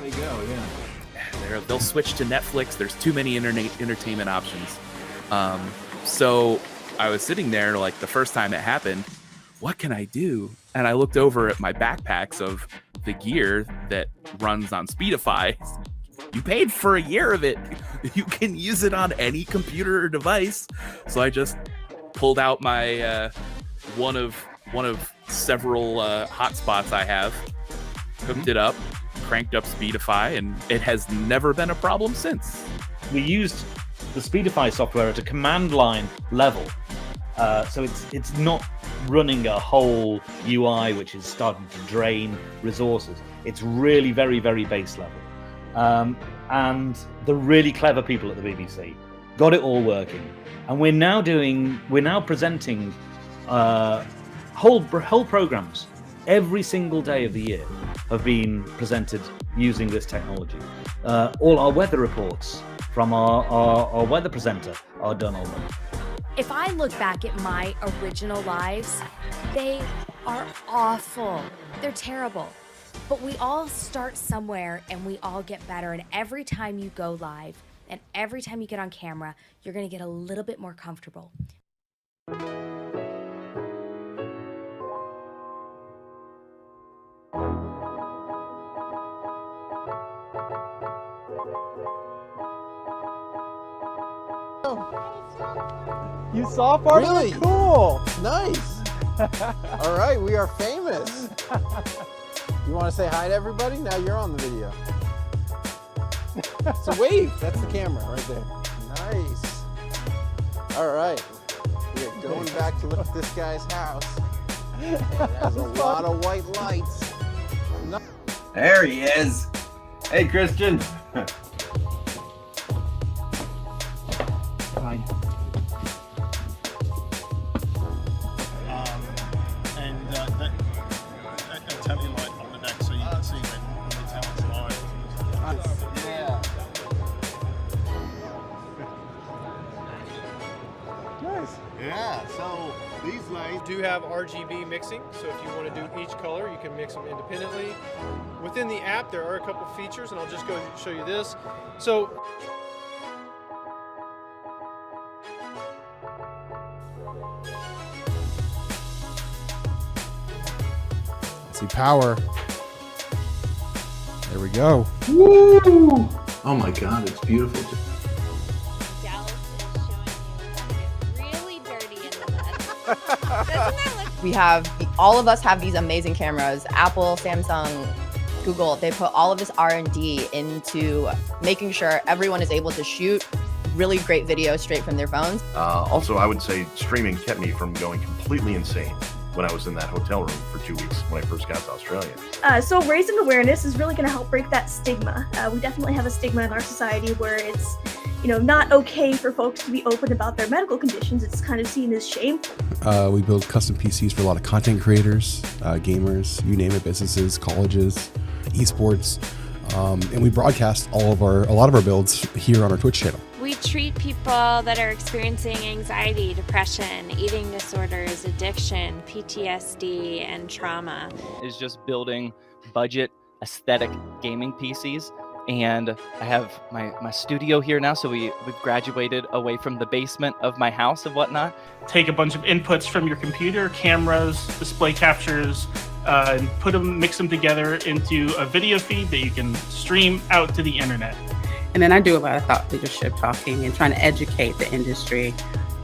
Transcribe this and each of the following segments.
They go, yeah. They'll switch to Netflix. There's too many entertainment options. So I was sitting there like the first time it happened, what can I do? And I looked over at my backpacks of the gear that runs on Speedify. You paid for a year of it. You can use it on any computer or device. So I just pulled out my one of several hotspots I have, hooked it up, cranked up Speedify, and it has never been a problem since. We used the Speedify software at a command line level, so it's not running a whole UI which is starting to drain resources. It's really very, very base level. And the really clever people at the BBC got it all working, and we're now presenting whole programs every single day of the year have been presented using this technology. All our weather reports from our weather presenter are done on them. If I look back at my original lives, they are awful. They're terrible. But we all start somewhere and we all get better. And every time you go live and every time you get on camera, you're gonna get a little bit more comfortable. You saw part Really? of it? Cool. Nice. All right, we are famous. You want to say hi to everybody? Now you're on the video. It's a wave. That's the camera right there. Nice. All right. We're going back to look at this guy's house. And it has a lot of white lights. There he is. Hey, Christian. Hi. And that antenna light on the neck so you can see when the antenna's live. Yeah. Nice. Yeah, so these lights do have RGB mixing, so if you want to do each color, you can mix them independently. Within the app, there are a couple features, and I'll just go show you this. So see power. There we go. Woo! Oh my God, it's beautiful. Dallas is showing you how to get really dirty in the mud. Doesn't that look? All of us have these amazing cameras. Apple, Samsung, Google, they put all of this R&D into making sure everyone is able to shoot really great video straight from their phones. Also, I would say streaming kept me from going completely insane when I was in that hotel room for 2 weeks when I first got to Australia. So raising awareness is really going to help break that stigma. We definitely have a stigma in our society where it's, not okay for folks to be open about their medical conditions. It's kind of seen as shameful. We build custom PCs for a lot of content creators, gamers, you name it, businesses, colleges, esports, and we broadcast a lot of our builds here on our Twitch channel. We treat people that are experiencing anxiety, depression, eating disorders, addiction, PTSD, and trauma. Is just building budget aesthetic gaming PCs. And I have my studio here now, so we've graduated away from the basement of my house and whatnot. Take a bunch of inputs from your computer, cameras, display captures, and mix them together into a video feed that you can stream out to the internet. And then I do a lot of thought leadership talking and trying to educate the industry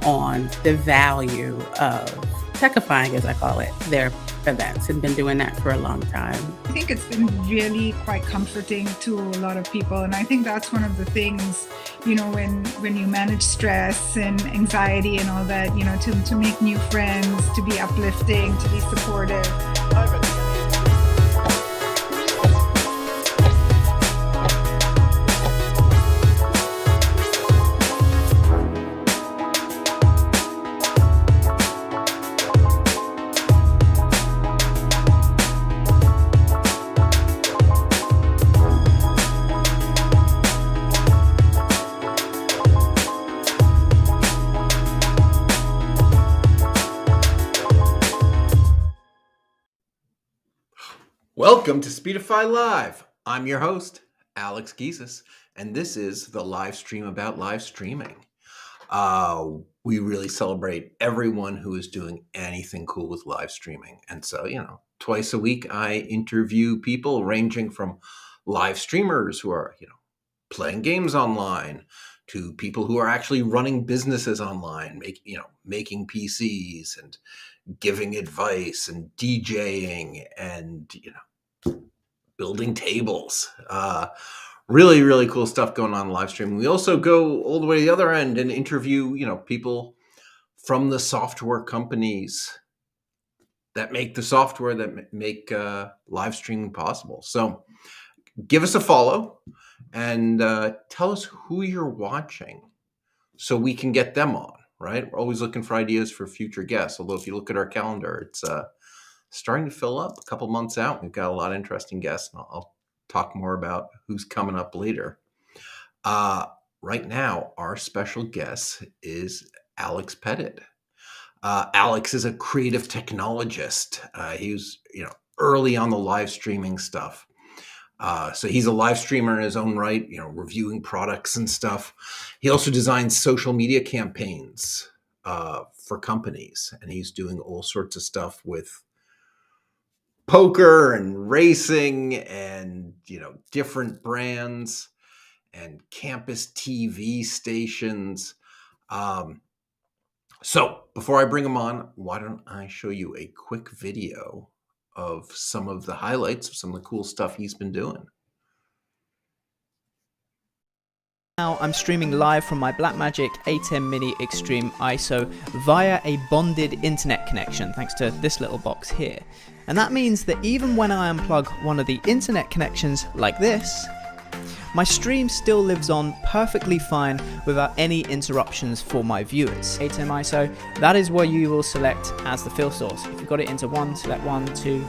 on the value of techifying, as I call it, their events, and been doing that for a long time. I think it's been really quite comforting to a lot of people, and I think that's one of the things, when you manage stress and anxiety and all that, to make new friends, to be uplifting, to be supportive. Welcome to Speedify Live. I'm your host, Alex Pettitt, and this is the live stream about live streaming. We really celebrate everyone who is doing anything cool with live streaming. And so, twice a week, I interview people ranging from live streamers who are, playing games online to people who are actually running businesses online, making PCs and giving advice and DJing and, building tables. Really, really cool stuff going on in live streaming. We also go all the way to the other end and interview, people from the software companies that make the software that make live streaming possible. So give us a follow and tell us who you're watching so we can get them on, right? We're always looking for ideas for future guests. Although if you look at our calendar, it's starting to fill up. A couple months out, we've got a lot of interesting guests, and I'll talk more about who's coming up later. Right now, our special guest is Alex Pettitt. Alex is a creative technologist. He was, early on the live streaming stuff. So he's a live streamer in his own right, reviewing products and stuff. He also designs social media campaigns for companies, and he's doing all sorts of stuff with poker and racing and, different brands and campus TV stations. So before I bring him on, why don't I show you a quick video of some of the highlights of some of the cool stuff he's been doing. Now I'm streaming live from my Blackmagic ATEM Mini Extreme ISO via a bonded internet connection, thanks to this little box here. And that means that even when I unplug one of the internet connections like this, my stream still lives on perfectly fine without any interruptions for my viewers. ATEM ISO, that is what you will select as the fill source. If you've got it into 1, select 1, 2,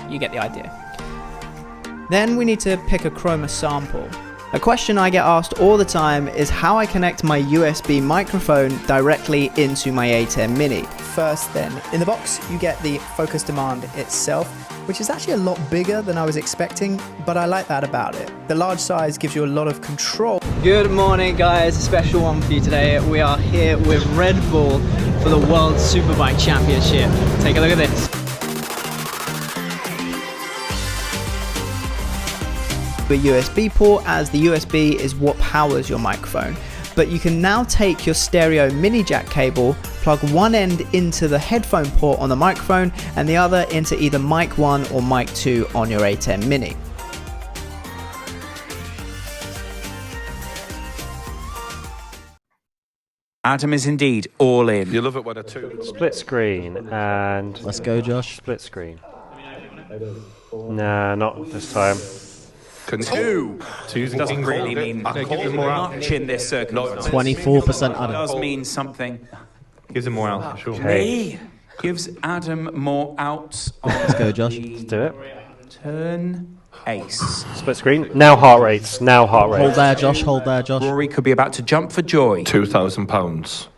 you get the idea. Then we need to pick a chroma sample. A question I get asked all the time is how I connect my USB microphone directly into my ATEM Mini. First then, in the box you get the focus demand itself, which is actually a lot bigger than I was expecting, but I like that about it. The large size gives you a lot of control. Good morning guys, a special one for you today. We are here with Redbull for the World Superbike Championship. Take a look at this. A USB port, as the USB is what powers your microphone. But you can now take your stereo mini jack cable, plug one end into the headphone port on the microphone and the other into either mic 1 or mic 2 on your ATEM Mini. ATEM is indeed all in. You love it when a two. Split screen and... Let's go, Josh. Split screen. Nah, not this time. Two doesn't really mean much in this circumstance. 24% ATEM. Does mean something. Gives him more out, for sure. Me gives ATEM more outs. Let's go, Josh. Let's do it. Turn ace. Split screen. Now heart rates. Now heart rates. Hold there, Josh. Hold there, Josh. Rory could be about to jump for joy. £2,000.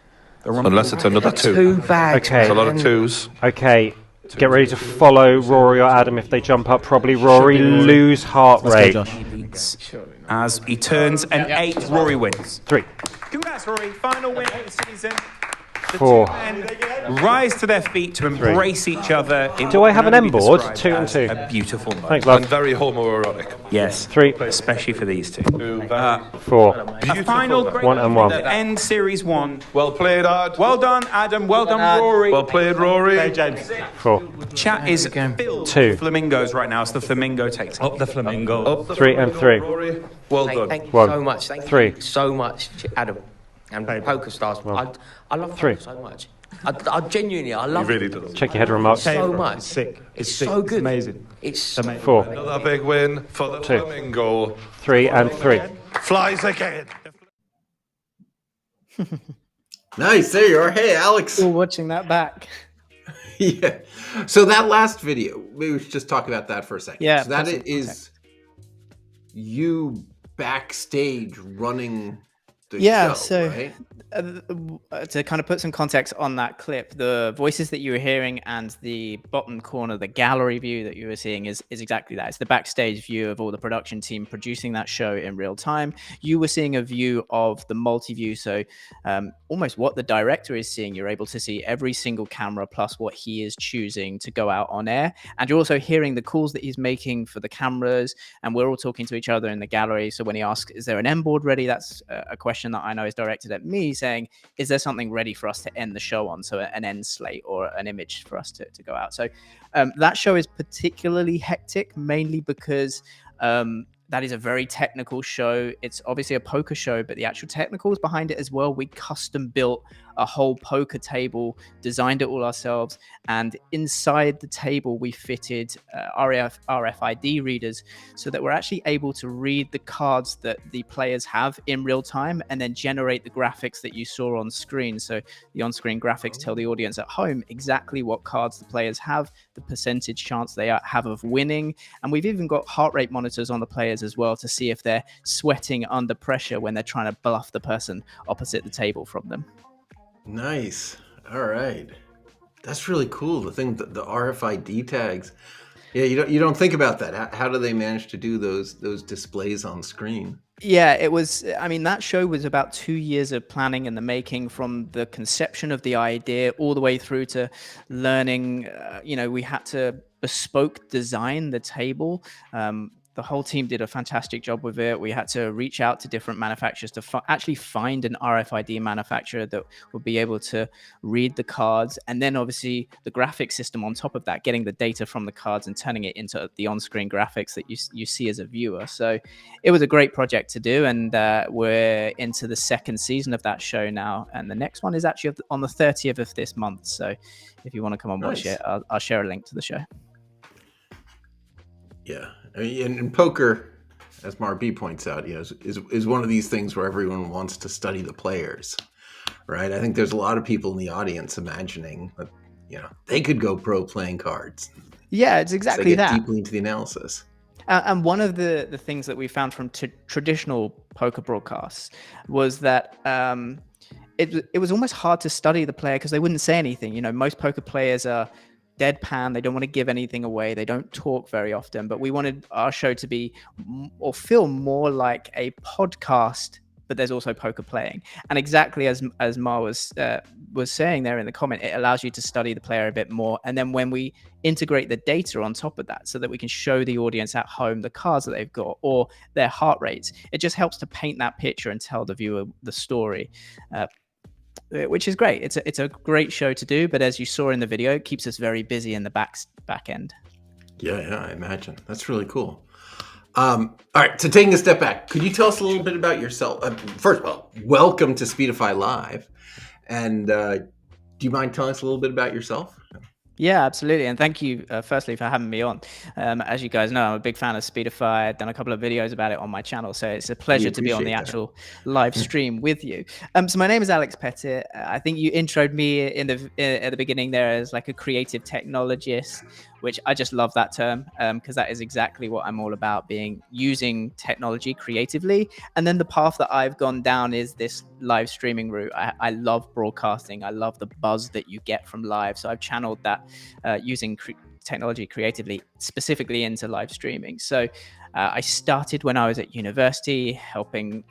Unless it's another two. Two bags. Okay. It's a lot of twos. Okay. Get ready to follow Rory or Adam if they jump up. Probably Rory lose heart rate. As he turns an 8, Rory wins. 3. Congrats, Rory. Final win of the season. The 4. two men rise to their feet to embrace each other. Do I have an M board? 2 and 2. A beautiful moment. Thanks, love. And very homoerotic. Yes. 3. Especially for these two. 4. A final great 1 and 1. to end Series 1. Well played, Ad. Well done, Adam. Well done, Rory. Well played, Rory. Hey, James. 4. Chat is filled 2. with flamingos right now, as the flamingo takes it. Up the flamingo. Up the 3 and 3. Rory. Well done. Thank you 1. so much. Thank 3. you so much, Adam. And Poker Stars. I love 3. poker so much. I genuinely, I love You really do. Check your head remarks. so much. Sick. It's so good. Amazing. It's 4. Another big win for the 2. flamingo. 3 and 3. Flies again. Nice, there you are. Hey, Alex. Still watching that back. Yeah. So that last video, maybe we should just talk about that for a second. Yeah. So that is you backstage running Yeah, show, so right? to kind of put some context on that clip, the voices that you were hearing and the bottom corner, the gallery view that you were seeing is exactly that. It's the backstage view of all the production team producing that show in real time. You were seeing a view of the multi-view, so almost what the director is seeing. You're able to see every single camera plus what he is choosing to go out on air. And you're also hearing the calls that he's making for the cameras, and we're all talking to each other in the gallery. So when he asks, is there an end board ready? That's a question that I know is directed at me, saying, is there something ready for us to end the show on? So an end slate or an image for us to go out. So that show is particularly hectic, mainly because that is a very technical show. It's obviously a poker show, but the actual technicals behind it as well. We custom built a whole poker table, designed it all ourselves, and inside the table we fitted RFID readers so that we're actually able to read the cards that the players have in real time and then generate the graphics that you saw on screen. So the on-screen graphics tell the audience at home exactly what cards the players have, the percentage chance they have of winning, and we've even got heart rate monitors on the players as well to see if they're sweating under pressure when they're trying to bluff the person opposite the table from them. Nice. All right. That's really cool. The RFID tags. Yeah, you don't think about that. How do they manage to do those displays on screen? Yeah, it was, I mean, that show was about 2 years of planning in the making, from the conception of the idea all the way through to learning. We had to bespoke design the table. The whole team did a fantastic job with it. We had to reach out to different manufacturers to actually find an RFID manufacturer that would be able to read the cards. And then obviously the graphic system on top of that, getting the data from the cards and turning it into the on-screen graphics that you see as a viewer. So it was a great project to do. And we're into the second season of that show now. And the next one is actually on the 30th of this month. So if you want to come and watch it, I'll share a link to the show. Yeah. I mean, and poker, as Mar B points out, is one of these things where everyone wants to study the players, right? I think there's a lot of people in the audience imagining that, they could go pro playing cards. Yeah, it's exactly that. Deeply into the analysis. And one of the things that we found from traditional poker broadcasts was that it was almost hard to study the player because they wouldn't say anything. Most poker players are deadpan. They don't want to give anything away. They don't talk very often, but we wanted our show to be or feel more like a podcast, but there's also poker playing. And exactly as Ma was saying there in the comment, it allows you to study the player a bit more. And then when we integrate the data on top of that so that we can show the audience at home the cards that they've got or their heart rates, it just helps to paint that picture and tell the viewer the story. Which is great. It's a great show to do, but as you saw in the video, it keeps us very busy in the back end. Yeah, I imagine. That's really cool. All right, so taking a step back, could you tell us a little bit about yourself? First of all, welcome to Speedify Live. And do you mind telling us a little bit about yourself? Yeah, absolutely. And thank you, firstly, for having me on. As you guys know, I'm a big fan of Speedify. I've done a couple of videos about it on my channel, so it's a pleasure to be on the actual live stream with you. So my name is Alex Pettitt. I think you introed me at the beginning there as like a creative technologist, which I just love that term because that is exactly what I'm all about, using technology creatively. And then the path that I've gone down is this live streaming route. I love broadcasting. I love the buzz that you get from live. So I've channeled that using technology creatively, specifically into live streaming. So I started when I was at university, helping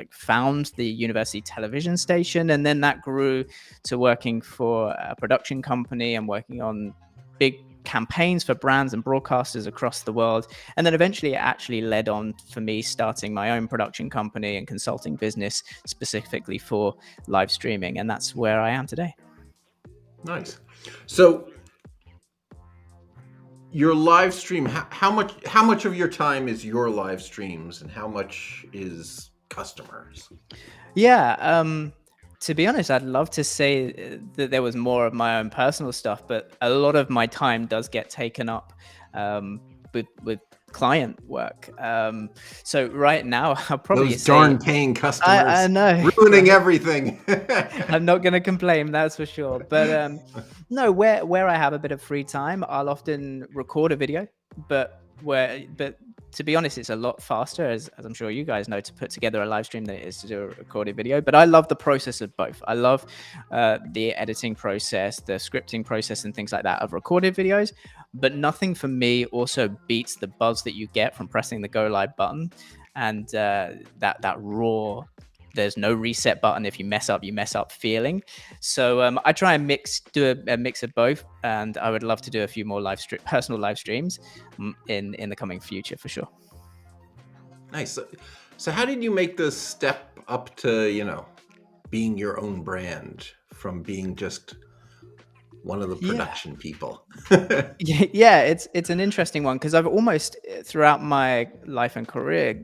found the university television station. And then that grew to working for a production company and working on big campaigns for brands and broadcasters across the world. And then eventually it actually led on for me starting my own production company and consulting business specifically for live streaming. And that's where I am today. Nice. So your live stream, how much of your time is your live streams and how much is customers? Yeah, to be honest, I'd love to say that there was more of my own personal stuff, but a lot of my time does get taken up with client work. So right now, I'll probably those darn paying customers. I know, ruining everything. I'm not going to complain, that's for sure. But no, where I have a bit of free time, I'll often record a video, but to be honest, it's a lot faster, as I'm sure you guys know, to put together a live stream than it is to do a recorded video. But I love the process of both. I love the editing process, the scripting process, and things like that of recorded videos. But nothing for me also beats the buzz that you get from pressing the go live button, and that raw, there's no reset button. If you mess up feeling. So I try and do a mix of both, and I would love to do a few more personal live streams in the coming future for sure. Nice. So how did you make the step up to, being your own brand from being just one of the production people? Yeah, it's an interesting one, because I've almost throughout my life and career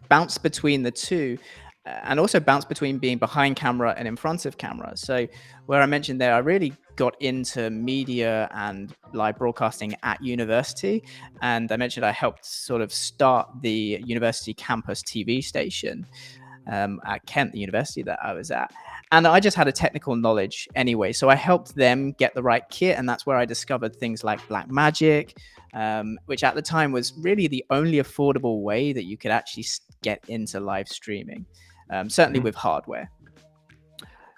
bounced between the two, and also bounced between being behind camera and in front of camera. So where I mentioned there, I really got into media and live broadcasting at university. And I mentioned I helped sort of start the university campus TV station at Kent, the university that I was at. And I just had a technical knowledge anyway. So I helped them get the right kit. And that's where I discovered things like Blackmagic, which at the time was really the only affordable way that you could actually get into live streaming. Certainly with hardware.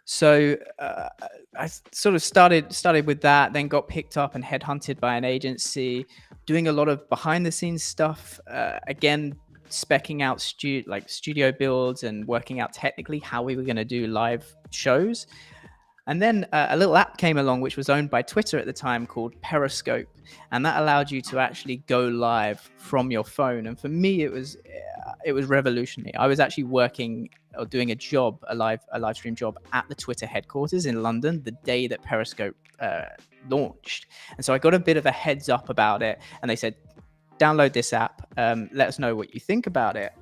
So I sort of started with that, then got picked up and headhunted by an agency, doing a lot of behind the scenes stuff. Again, speccing out studio builds and working out technically how we were going to do live shows. And then a little app came along, which was owned by Twitter at the time, called Periscope. And that allowed you to actually go live from your phone. And for me, it was revolutionary. I was actually working or doing a live stream job at the Twitter headquarters in London the day that Periscope launched. And so I got a bit of a heads up about it. And they said, download this app. Let us know what you think about it.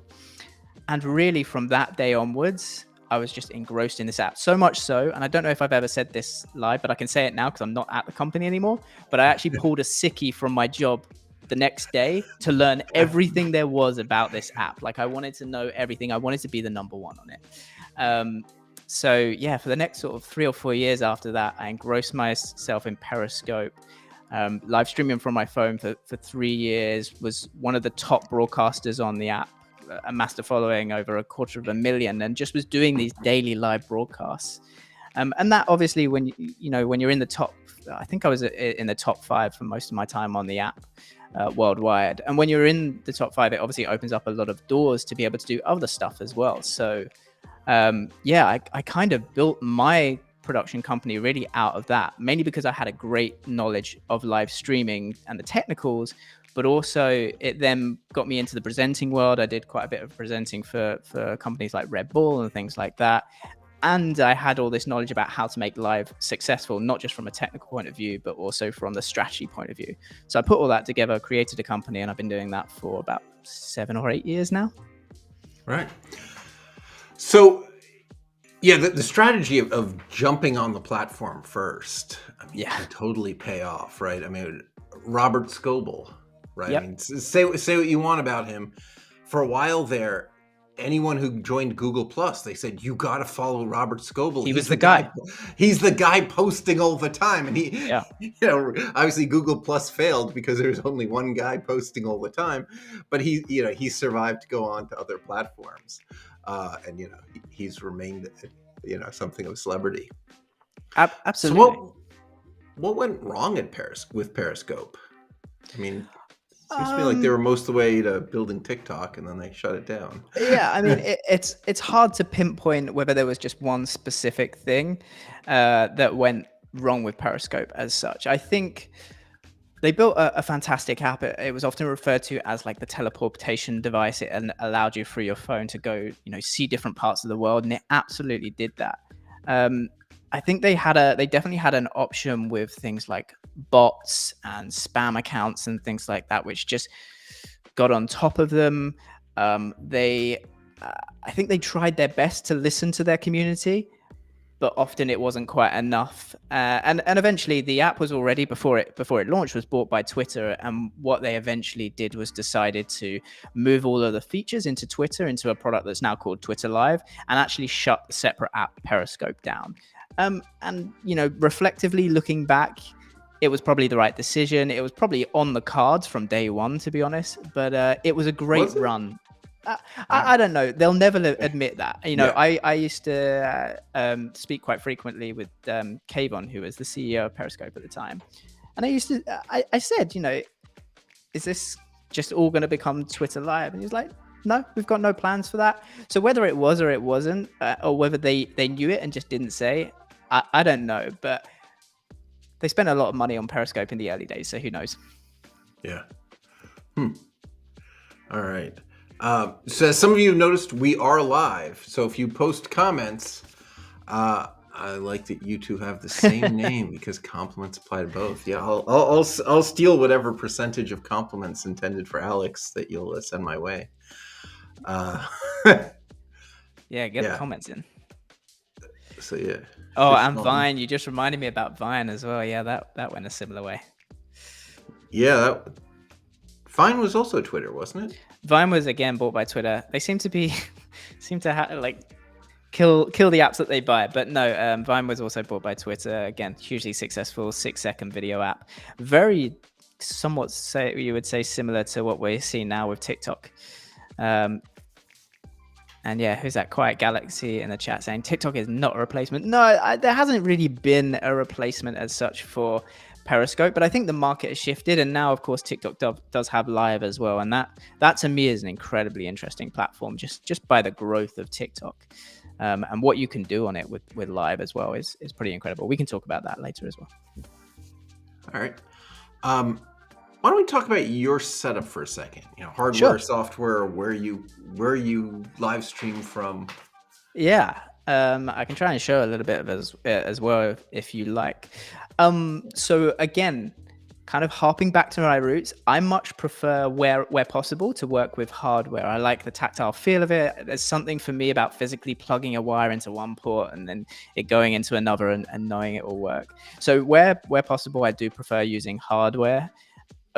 And really from that day onwards, I was just engrossed in this app, so much so, and I don't know if I've ever said this live, but I can say it now because I'm not at the company anymore, but I actually pulled a sickie from my job the next day to learn everything there was about this app. Like, I wanted to know everything. I wanted to be the number one on it. So yeah, for the next sort of 3 or 4 years after that, I engrossed myself in Periscope. Live streaming from my phone for 3 years, was one of the top broadcasters on the app. Amassed a following over 250,000, and just was doing these daily live broadcasts. And that obviously, when you're in the top, I think I was in the top 5 for most of my time on the app worldwide. And when you're in the top 5, it obviously opens up a lot of doors to be able to do other stuff as well. So I kind of built my production company really out of that, mainly because I had a great knowledge of live streaming and the technicals, but also it then got me into the presenting world. I did quite a bit of presenting for companies like Redbull and things like that. And I had all this knowledge about how to make live successful, not just from a technical point of view, but also from the strategy point of view. So I put all that together, created a company, and I've been doing that for about 7 or 8 years now. Right. So, yeah, the strategy of jumping on the platform first, can totally pay off, right? I mean, Robert Scoble, right? Yep. I mean, say what you want about him. For a while there, anyone who joined Google Plus, they said, you got to follow Robert Scoble. He was the guy. He's the guy posting all the time. And obviously Google Plus failed because there's only one guy posting all the time, but he survived to go on to other platforms. And he's remained, something of a celebrity. Absolutely. So what went wrong with Periscope? I mean, seems to me like they were most of the way to building TikTok, and then they shut it down. Yeah, I mean, it's hard to pinpoint whether there was just one specific thing that went wrong with Periscope as such. I think they built a fantastic app. It was often referred to as like the teleportation device. It allowed you through your phone to go, see different parts of the world, and it absolutely did that. I think they definitely had an option with things like bots and spam accounts and things like that, which just got on top of them. I think they tried their best to listen to their community, but often it wasn't quite enough. And eventually the app was already, before it launched, was bought by Twitter. And what they eventually did was decided to move all of the features into Twitter, into a product that's now called Twitter Live, and actually shut the separate app Periscope down. And reflectively looking back, it was probably the right decision. It was probably on the cards from day one, to be honest. But it was a great run. I don't know. They'll never admit that. You know, I used to speak quite frequently with Kayvon, who was the CEO of Periscope at the time. And I said, you know, is this just all going to become Twitter Live? And he was like, no, we've got no plans for that. So whether it was or it wasn't, or whether they knew it and just didn't say, I don't know. But they spent a lot of money on Periscope in the early days, so who knows? Yeah. All right. So as some of you noticed, we are live. So if you post comments, I like that you two have the same name because compliments apply to both. Yeah, I'll steal whatever percentage of compliments intended for Alex that you'll send my way. Yeah, get the comments in. So yeah. Oh, and Vine. You just reminded me about Vine as well. Yeah, that went a similar way. Yeah, Vine was also Twitter, wasn't it? Vine was again bought by Twitter. They seem to like kill the apps that they buy. But no, Vine was also bought by Twitter. Again, hugely successful 6-second video app. Very somewhat you would say similar to what we're seeing now with TikTok. And yeah, who's that Quiet Galaxy in the chat saying TikTok is not a replacement? No, there hasn't really been a replacement as such for Periscope, but I think the market has shifted, and now of course TikTok does have live as well, and that to me is an incredibly interesting platform just by the growth of TikTok, and what you can do on it with live as well is pretty incredible. We can talk about that later as well. All right. Why don't we talk about your setup for a second? You know, hardware, software, where you live stream from. Yeah, I can try and show a little bit of as well if you like. So again, kind of harping back to my roots, I much prefer where possible to work with hardware. I like the tactile feel of it. There's something for me about physically plugging a wire into one port and then it going into another and knowing it will work. So where possible, I do prefer using hardware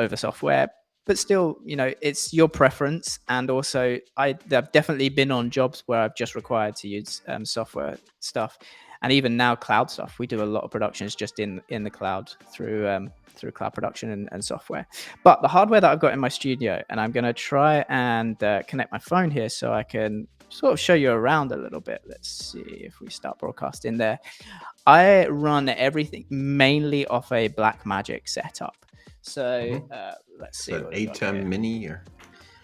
over software, but still, you know, it's your preference. And also I've definitely been on jobs where I've just required to use software stuff. And even now cloud stuff, we do a lot of productions just in the cloud through cloud production and software. But the hardware that I've got in my studio, and I'm going to try and connect my phone here so I can sort of show you around a little bit. Let's see if we start broadcasting there. I run everything mainly off a Blackmagic setup. So let's see. So ATEM Mini or?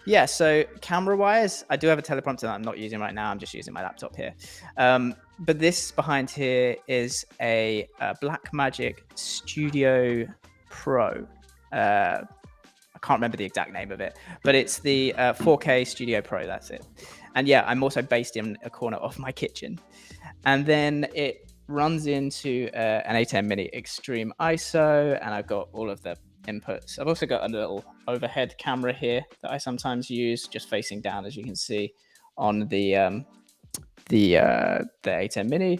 Yeah, so camera-wise, I do have a teleprompter that I'm not using right now. I'm just using my laptop here. But this behind here is a Blackmagic Studio Pro. I can't remember the exact name of it, but it's the 4K Studio Pro, that's it. And yeah, I'm also based in a corner of my kitchen. And then it runs into an ATEM Mini Extreme ISO, and I've got all of the inputs. I've also got a little overhead camera here that I sometimes use, just facing down, as you can see on the ATEM Mini.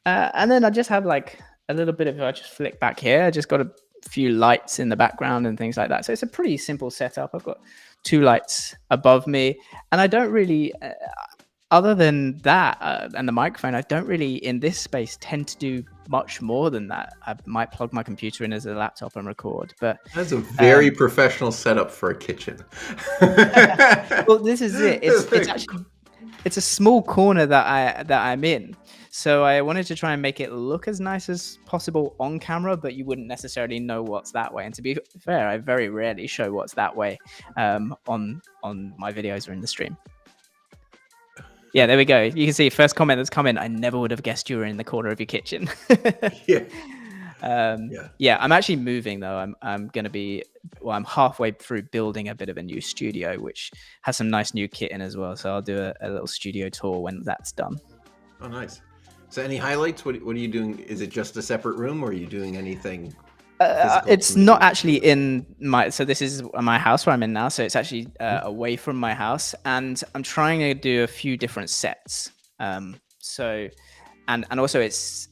And then I just have like a little bit of, I just flick back here, I just got a few lights in the background and things like that. So it's a pretty simple setup. I've got 2 lights above me, and I don't really, other than that and the microphone, I don't really in this space tend to do much more than that. I might plug my computer in as a laptop and record, but that's a very professional setup for a kitchen. Well, this is it. It's actually, it's a small corner that I'm in. So I wanted to try and make it look as nice as possible on camera, but you wouldn't necessarily know what's that way. And to be fair, I very rarely show what's that way on my videos or in the stream. Yeah, there we go. You can see first comment that's come in. I never would have guessed you were in the corner of your kitchen. Yeah, I'm actually moving though. I'm going to be, I'm halfway through building a bit of a new studio, which has some nice new kit in as well. So I'll do a little studio tour when that's done. Oh, nice. So any highlights? What are you doing? Is it just a separate room, or are you doing anything? It's not actually in my, so this is my house where I'm in now. So it's actually away from my house, and I'm trying to do a few different sets. So, and also it's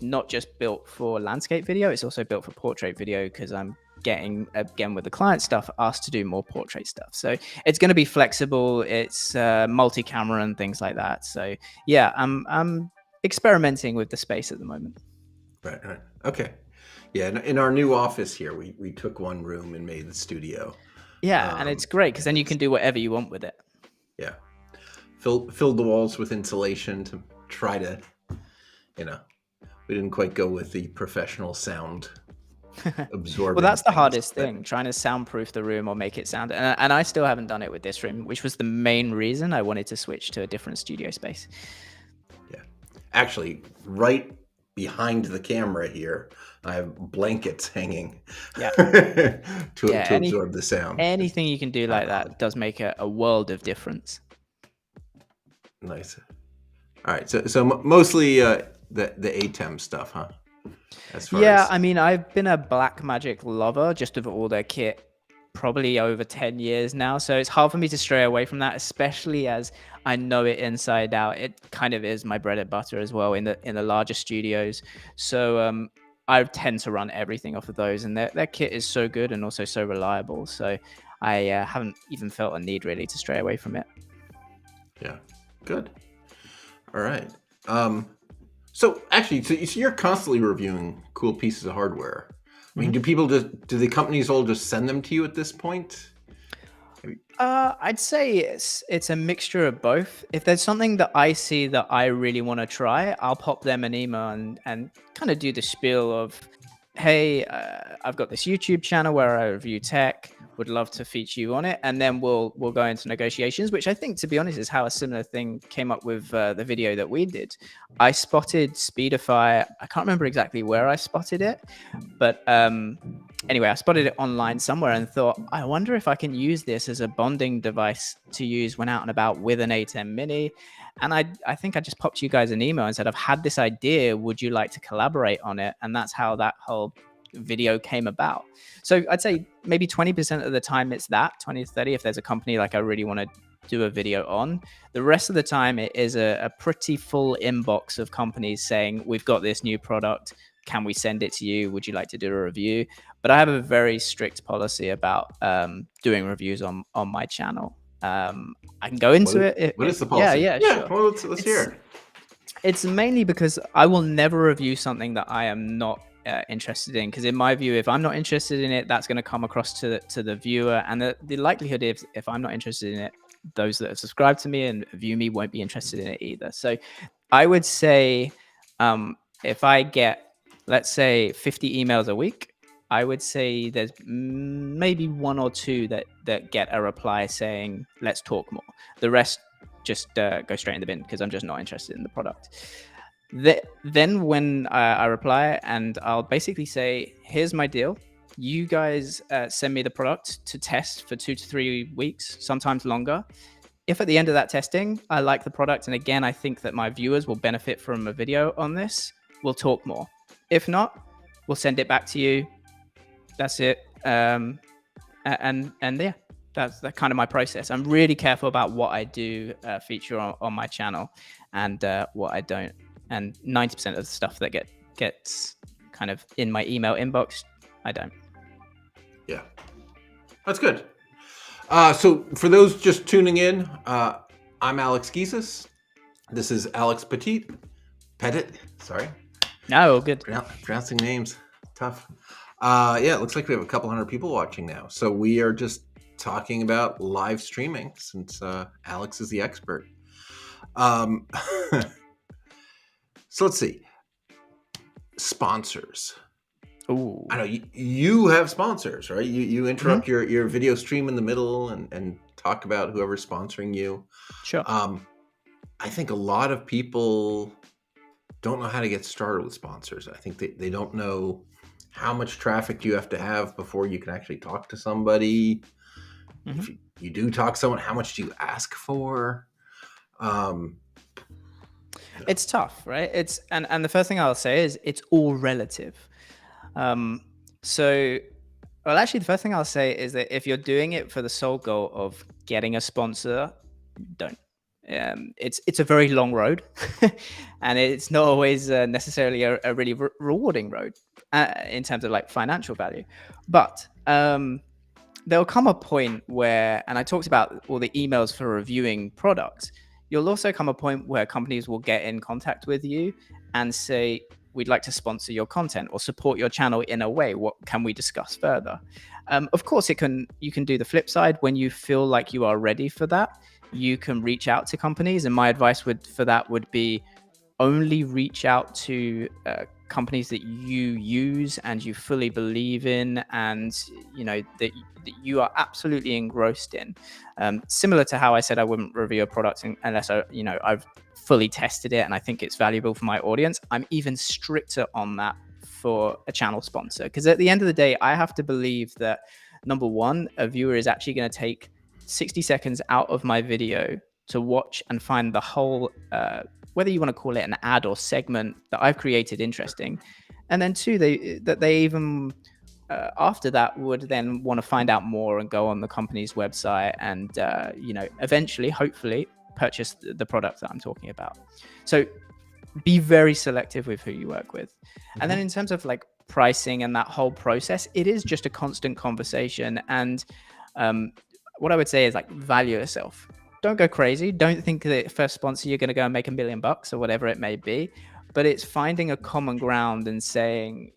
not just built for landscape video. It's also built for portrait video, because I'm getting, again, with the client stuff, asked to do more portrait stuff. So it's going to be flexible. It's multi-camera and things like that. So yeah, I'm experimenting with the space at the moment. Right. Okay. Yeah, in our new office here, we took one room and made the studio. Yeah, and it's great because then you can do whatever you want with it. Yeah, filled the walls with insulation to try to, we didn't quite go with the professional sound absorbing. Well, that's the hardest thing, trying to soundproof the room or make it sound. And I still haven't done it with this room, which was the main reason I wanted to switch to a different studio space. Yeah, actually, right behind the camera here, I have blankets hanging to absorb the sound. Anything you can do like that does make a world of difference. Nice. All right, so mostly the ATEM stuff, huh? I mean, I've been a Blackmagic lover just of all their kit probably over 10 years now, so it's hard for me to stray away from that, especially as I know it inside out. It kind of is my bread and butter as well in the larger studios. So I tend to run everything off of those, and their kit is so good and also so reliable. So I haven't even felt a need really to stray away from it. Yeah, good. All right. So actually, so you're constantly reviewing cool pieces of hardware. I mean, do the companies all just send them to you at this point? I'd say it's a mixture of both. If there's something that I see that I really want to try, I'll pop them an email and kind of do the spiel of, hey, I've got this YouTube channel where I review tech, would love to feature you on it, and then we'll go into negotiations, which I think, to be honest, is how a similar thing came up with the video that we did. I spotted Speedify. I can't remember exactly where I spotted it, but anyway, I spotted it online somewhere and thought, I wonder if I can use this as a bonding device to use when out and about with an ATEM Mini. And I think I just popped you guys an email and said, I've had this idea. Would you like to collaborate on it? And that's how that whole video came about. So I'd say maybe 20% of the time it's that, 20 to 30, if there's a company like I really want to do a video on. The rest of the time it is a pretty full inbox of companies saying, we've got this new product. Can we send it to you? Would you like to do a review? But I have a very strict policy about doing reviews on my channel. I can go into it. What is the policy? Yeah, sure. Well, let's hear it. It's mainly because I will never review something that I am not interested in, because in my view, if I'm not interested in it, that's going to come across to the viewer, and the likelihood if I'm not interested in it, those that have subscribed to me and view me won't be interested in it either. So I would say if I get, let's say, 50 emails a week, I would say there's maybe one or two that get a reply saying, let's talk more. The rest just go straight in the bin because I'm just not interested in the product. Then when I reply, and I'll basically say, here's my deal. You guys send me the product to test for 2 to 3 weeks, sometimes longer. If at the end of that testing, I like the product, and again, I think that my viewers will benefit from a video on this, we'll talk more. If not, we'll send it back to you. That's it. And yeah, that's kind of my process. I'm really careful about what I do feature on my channel and what I don't. And 90% of the stuff that gets kind of in my email inbox, I don't. Yeah, that's good. So for those just tuning in, I'm Alex Pettitt. This is Alex Pettitt. Sorry. No, good. Pronouncing names, tough. Yeah, it looks like we have a couple hundred people watching now. So we are just talking about live streaming since Alex is the expert. So let's see. Sponsors. Ooh. I know you have sponsors, right? You interrupt your video stream in the middle and talk about whoever's sponsoring you. Sure. I think a lot of people don't know how to get started with sponsors. I think they don't know how much traffic you have to have before you can actually talk to somebody. If you do talk to someone, how much do you ask for? It's tough, right? And the first thing I'll say is it's all relative. Actually, the first thing I'll say is that if you're doing it for the sole goal of getting a sponsor, don't. It's a very long road, and it's not always necessarily a really rewarding road in terms of like financial value. But there'll come a point where, and I talked about all the emails for reviewing products, you'll also come a point where companies will get in contact with you and say, we'd like to sponsor your content or support your channel in a way. What can we discuss further? Of course, you can do the flip side. When you feel like you are ready for that, you can reach out to companies. And my advice for that would be only reach out to companies that you use and you fully believe in, and that you are absolutely engrossed in. Similar to how I said I wouldn't review a product unless I've fully tested it and I think it's valuable for my audience. I'm even stricter on that for a channel sponsor, because at the end of the day, I have to believe that, number one, a viewer is actually going to take 60 seconds out of my video to watch and find the whole whether you want to call it an ad or segment that I've created interesting. And then two, they even after that would then want to find out more and go on the company's website and eventually, hopefully, purchase the product that I'm talking about. So be very selective with who you work with. And then in terms of like pricing and that whole process, it is just a constant conversation. And what I would say is, like, value yourself. Don't go crazy. Don't think that first sponsor you're going to go and make $1 million or whatever it may be. But it's finding a common ground and saying,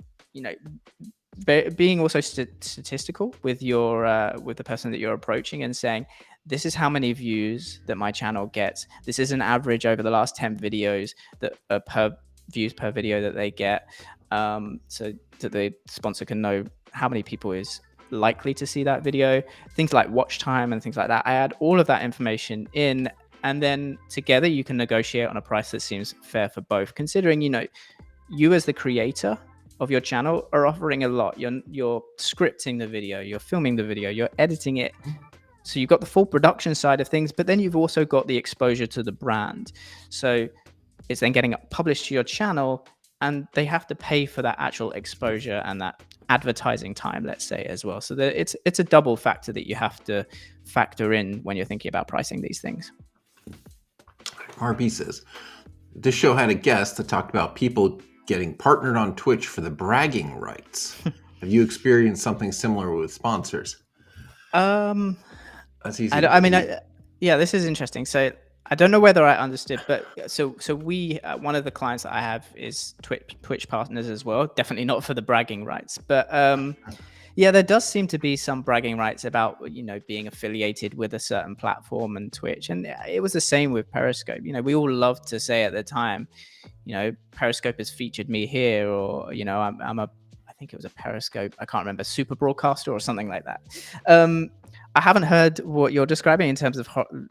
being also statistical with with the person that you're approaching and saying, this is how many views that my channel gets. This is an average over the last 10 videos that per views per video that they get, so that the sponsor can know how many people is likely to see that video, things like watch time and things like that. I add all of that information in, and then together you can negotiate on a price that seems fair for both, considering you as the creator of your channel are offering a lot. You're scripting the video, you're filming the video, you're editing it, so you've got the full production side of things, but then you've also got the exposure to the brand. So it's then getting published to your channel, and they have to pay for that actual exposure and that advertising time, let's say, as well. So it's a double factor that you have to factor in when you're thinking about pricing these things. RB says, this show had a guest that talked about people getting partnered on Twitch for the bragging rights. Have you experienced something similar with sponsors? That's easy. Yeah, this is interesting. So I don't know whether I understood, but so we one of the clients that I have is Twitch partners as well. Definitely not for the bragging rights, but yeah, there does seem to be some bragging rights about being affiliated with a certain platform and Twitch, and it was the same with Periscope. We all loved to say at the time, Periscope has featured me here, or I think it was a Periscope, I can't remember, super broadcaster or something like that. I haven't heard what you're describing in terms of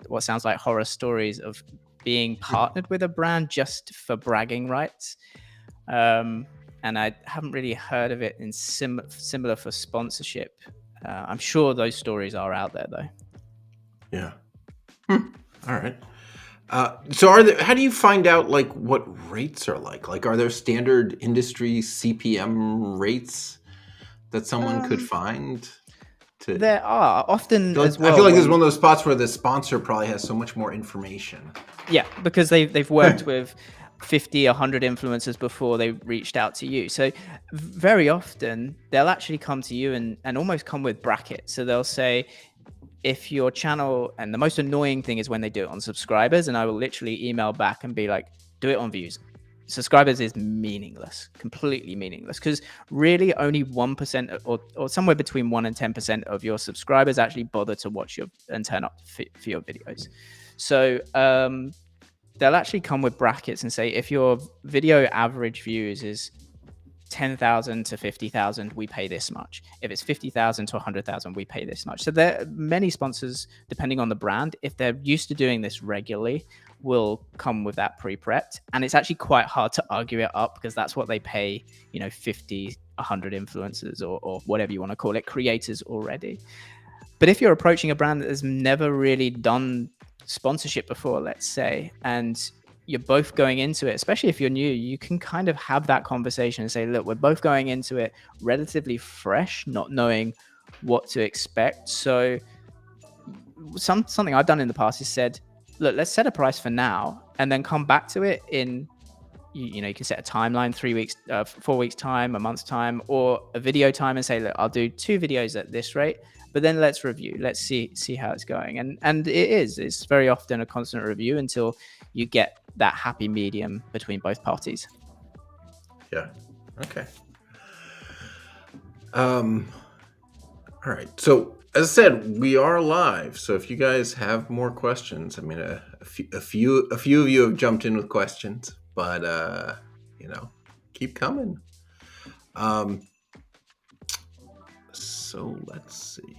what sounds like horror stories of being partnered with a brand just for bragging rights. And I haven't really heard of it in similar for sponsorship. I'm sure those stories are out there, though. Yeah. All right. So how do you find out what rates are like? Like, are there standard industry CPM rates that someone could find? There are often as well. I feel like this is one of those spots where the sponsor probably has so much more information. Yeah, because they've worked with 50, 100 influencers before they reached out to you. So very often they'll actually come to you and almost come with brackets. So they'll say, if your channel, and the most annoying thing is when they do it on subscribers, and I will literally email back and be like, do it on views. Subscribers is meaningless, completely meaningless, because really only 1% or somewhere between 1 and 10% of your subscribers actually bother to watch and turn up for your videos. So they'll actually come with brackets and say, if your video average views is 10,000 to 50,000, we pay this much. If it's 50,000 to 100,000, we pay this much. So there are many sponsors, depending on the brand, if they're used to doing this regularly, will come with that pre-prepped. And it's actually quite hard to argue it up, because that's what they pay, 50, 100 influencers or whatever you want to call it, creators already. But if you're approaching a brand that has never really done sponsorship before, let's say, and you're both going into it, especially if you're new, you can kind of have that conversation and say, look, we're both going into it relatively fresh, not knowing what to expect. So something I've done in the past is said, look, let's set a price for now and then come back to it in, you can set a timeline, 3 weeks, 4 weeks time, a month's time, or a video time, and say, look, I'll do 2 videos at this rate, but then let's review, let's see how it's going. And it's very often a constant review until you get that happy medium between both parties. Yeah. Okay. All right. So as I said, we are live. So if you guys have more questions, I mean, a few of you have jumped in with questions, but keep coming. So let's see.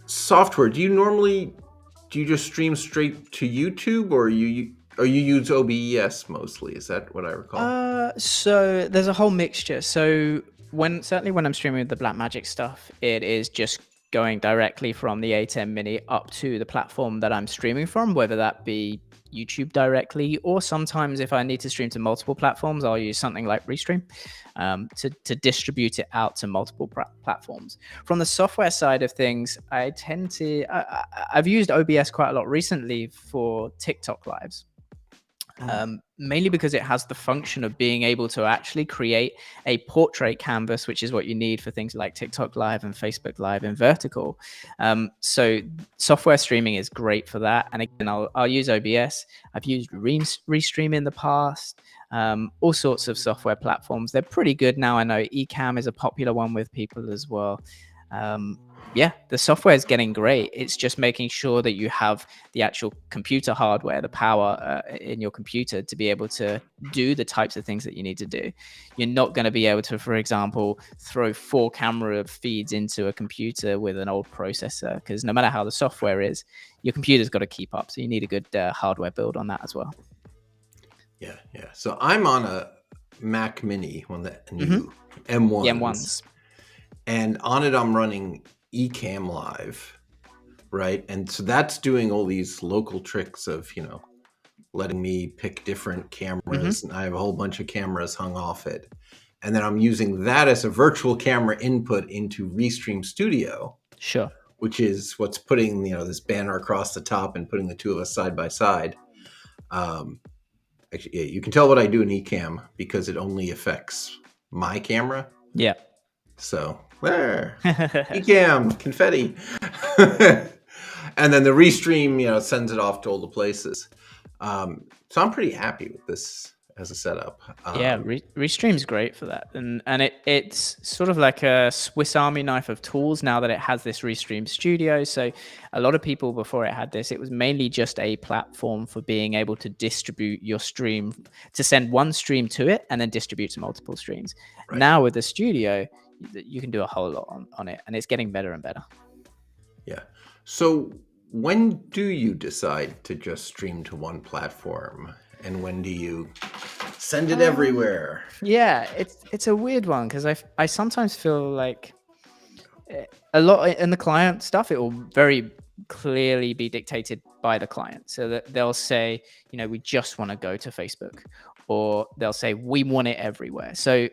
Software. Do you just stream straight to YouTube, or you use OBS mostly? Is that what I recall? So there's a whole mixture. So certainly when I'm streaming with the Blackmagic stuff, it is just going directly from the ATEM Mini up to the platform that I'm streaming from, whether that be YouTube directly, or sometimes if I need to stream to multiple platforms, I'll use something like Restream to distribute it out to multiple platforms. From the software side of things, I tend to I've used OBS quite a lot recently for TikTok lives. Mainly because it has the function of being able to actually create a portrait canvas, which is what you need for things like TikTok Live and Facebook Live in vertical. So software streaming is great for that. And again, I'll use OBS. I've used Restream in the past, all sorts of software platforms. They're pretty good now. I know Ecamm is a popular one with people as well. Yeah, the software is getting great. It's just making sure that you have the actual computer hardware, the power in your computer to be able to do the types of things that you need to do. You're not going to be able to, for example, throw 4 camera feeds into a computer with an old processor, because no matter how the software is, your computer's got to keep up. So you need a good hardware build on that as well. Yeah. So I'm on a Mac Mini, one of the new M1s. The M1s. And on it, I'm running Ecamm Live, right? And so that's doing all these local tricks of, letting me pick different cameras. And I have a whole bunch of cameras hung off it. And then I'm using that as a virtual camera input into Restream Studio. Sure. Which is what's putting, this banner across the top and putting the two of us side by side. Actually, you can tell what I do in Ecamm because it only affects my camera. Yeah. So there, Ecamm, confetti. And then the Restream, sends it off to all the places. So I'm pretty happy with this as a setup. Yeah, Restream's great for that. And it's sort of like a Swiss Army knife of tools now that it has this Restream Studio. So a lot of people before it had this, it was mainly just a platform for being able to distribute your stream, to send one stream to it and then distribute to multiple streams. Right. Now with the Studio, you can do a whole lot on it, and it's getting better and better. Yeah. So when do you decide to just stream to one platform, and when do you send it everywhere? Yeah, it's a weird one because I sometimes feel like a lot in the client stuff, it will very clearly be dictated by the client. So that they'll say, we just want to go to Facebook, or they'll say we want it everywhere. So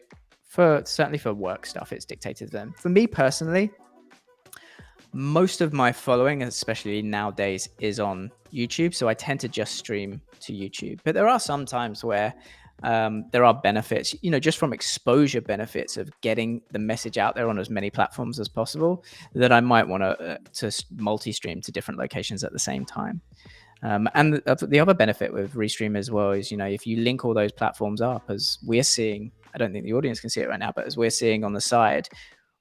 certainly for work stuff, it's dictated to them. For me personally, most of my following, especially nowadays, is on YouTube. So I tend to just stream to YouTube. But there are some times where there are benefits, just from exposure benefits of getting the message out there on as many platforms as possible, that I might want to multi-stream to different locations at the same time. And the other benefit with Restream as well is, if you link all those platforms up, as we're seeing, I don't think the audience can see it right now, but as we're seeing on the side,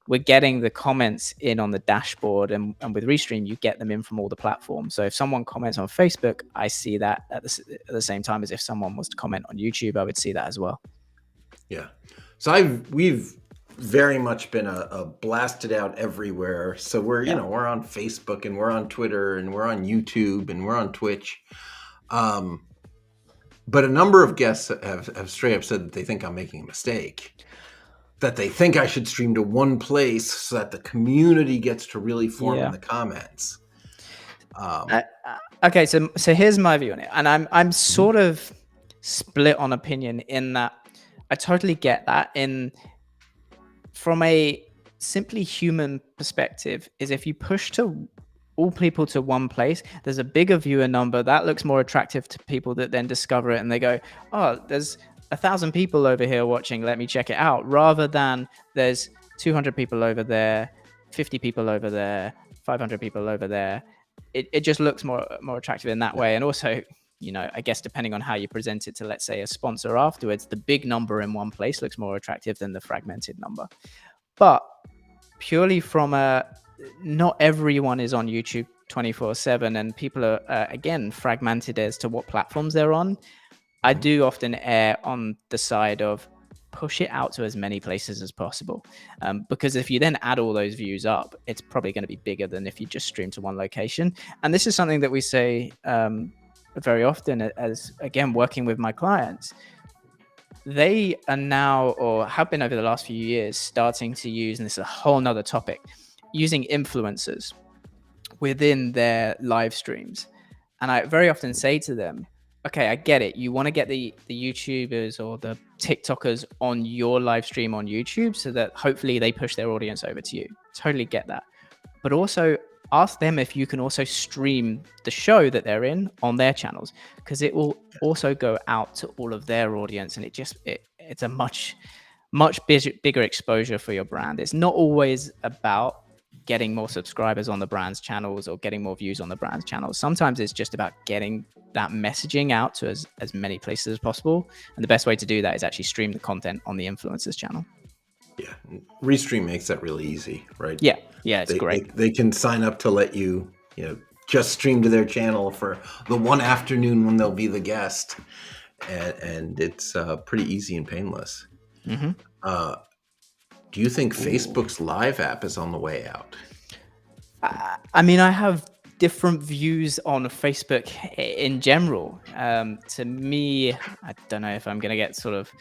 we're getting the comments in on the dashboard, and with Restream, you get them in from all the platforms. So if someone comments on Facebook, I see that at the same time as if someone was to comment on YouTube, I would see that as well. Yeah. So we've very much been a blasted out everywhere. So we're, we're on Facebook, and we're on Twitter, and we're on YouTube, and we're on Twitch. But a number of guests have straight up said that they think I'm making a mistake, that they think I should stream to one place so that the community gets to really form in the comments. Okay, so here's my view on it, and I'm sort of split on opinion in that I totally get that. From a simply human perspective, is if you push to all people to one place, there's a bigger viewer number that looks more attractive to people that then discover it and they go, oh, there's 1,000 people over here watching, let me check it out, rather than there's 200 people over there, 50 people over there, 500 people over there. It just looks more attractive in that way. And also, you know, I guess depending on how you present it to, let's say, a sponsor afterwards, the big number in one place looks more attractive than the fragmented number. But purely from not everyone is on YouTube 24/7, and people are again fragmented as to what platforms they're on. I do often err on the side of push it out to as many places as possible, because if you then add all those views up, it's probably going to be bigger than if you just stream to one location. And this is something that we say very often as, again, working with my clients. They are now, or have been over the last few years, starting to use, and this is a whole nother topic, using influencers within their live streams. And I very often say to them, okay, I get it. You want to get the YouTubers or the TikTokers on your live stream on YouTube so that hopefully they push their audience over to you. Totally get that. But also ask them if you can also stream the show that they're in on their channels, because it will also go out to all of their audience, and it's a much bigger exposure for your brand. It's not always about getting more subscribers on the brand's channels or getting more views on the brand's channels. Sometimes it's just about getting that messaging out to as many places as possible. And the best way to do that is actually stream the content on the influencers channel. Yeah, Restream makes that really easy, right? Yeah, it's great. They can sign up to let you, just stream to their channel for the one afternoon when they'll be the guest, and it's pretty easy and painless. Mm-hmm. Do you think Facebook's live app is on the way out? I mean, I have different views on Facebook in general. To me, I don't know if I'm going to get sort of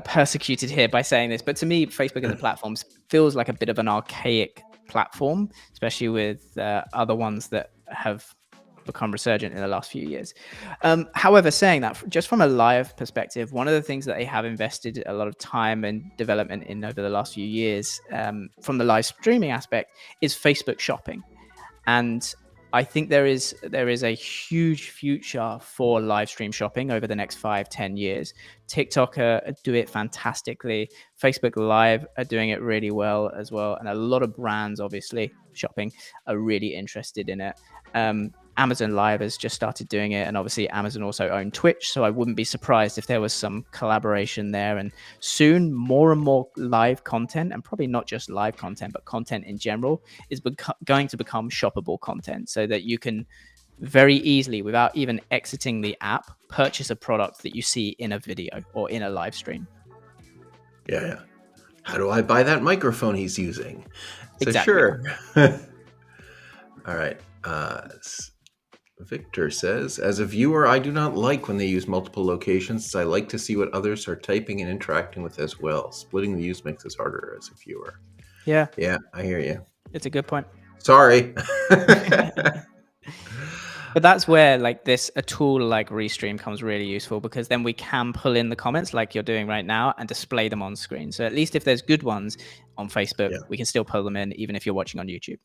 persecuted here by saying this, but to me, Facebook as a platform feels like a bit of an archaic platform, especially with other ones that have become resurgent in the last few years. However, saying that, just from a live perspective, one of the things that they have invested a lot of time and development in over the last few years, from the live streaming aspect, is Facebook shopping. And I think there is a huge future for live stream shopping over the next 5-10 years. TikTok do it fantastically. Facebook Live are doing it really well as well. And a lot of brands, obviously, shopping are really interested in it. Amazon Live has just started doing it, and obviously Amazon also own Twitch, so I wouldn't be surprised if there was some collaboration there. And soon, more and more live content, and probably not just live content, but content in general, is going to become shoppable content, so that you can very easily, without even exiting the app, purchase a product that you see in a video or in a live stream. Yeah. How do I buy that microphone he's using? So Exactly. Sure. All right. Victor says, as a viewer, I do not like when they use multiple locations. I like to see what others are typing and interacting with as well. Splitting the use makes this harder as a viewer. Yeah, I hear you. it's a good point. Sorry. But that's where a tool like Restream comes really useful, because then we can pull in the comments like you're doing right now and display them on screen. So at least if there's good ones on Facebook, we can still pull them in even if you're watching on YouTube.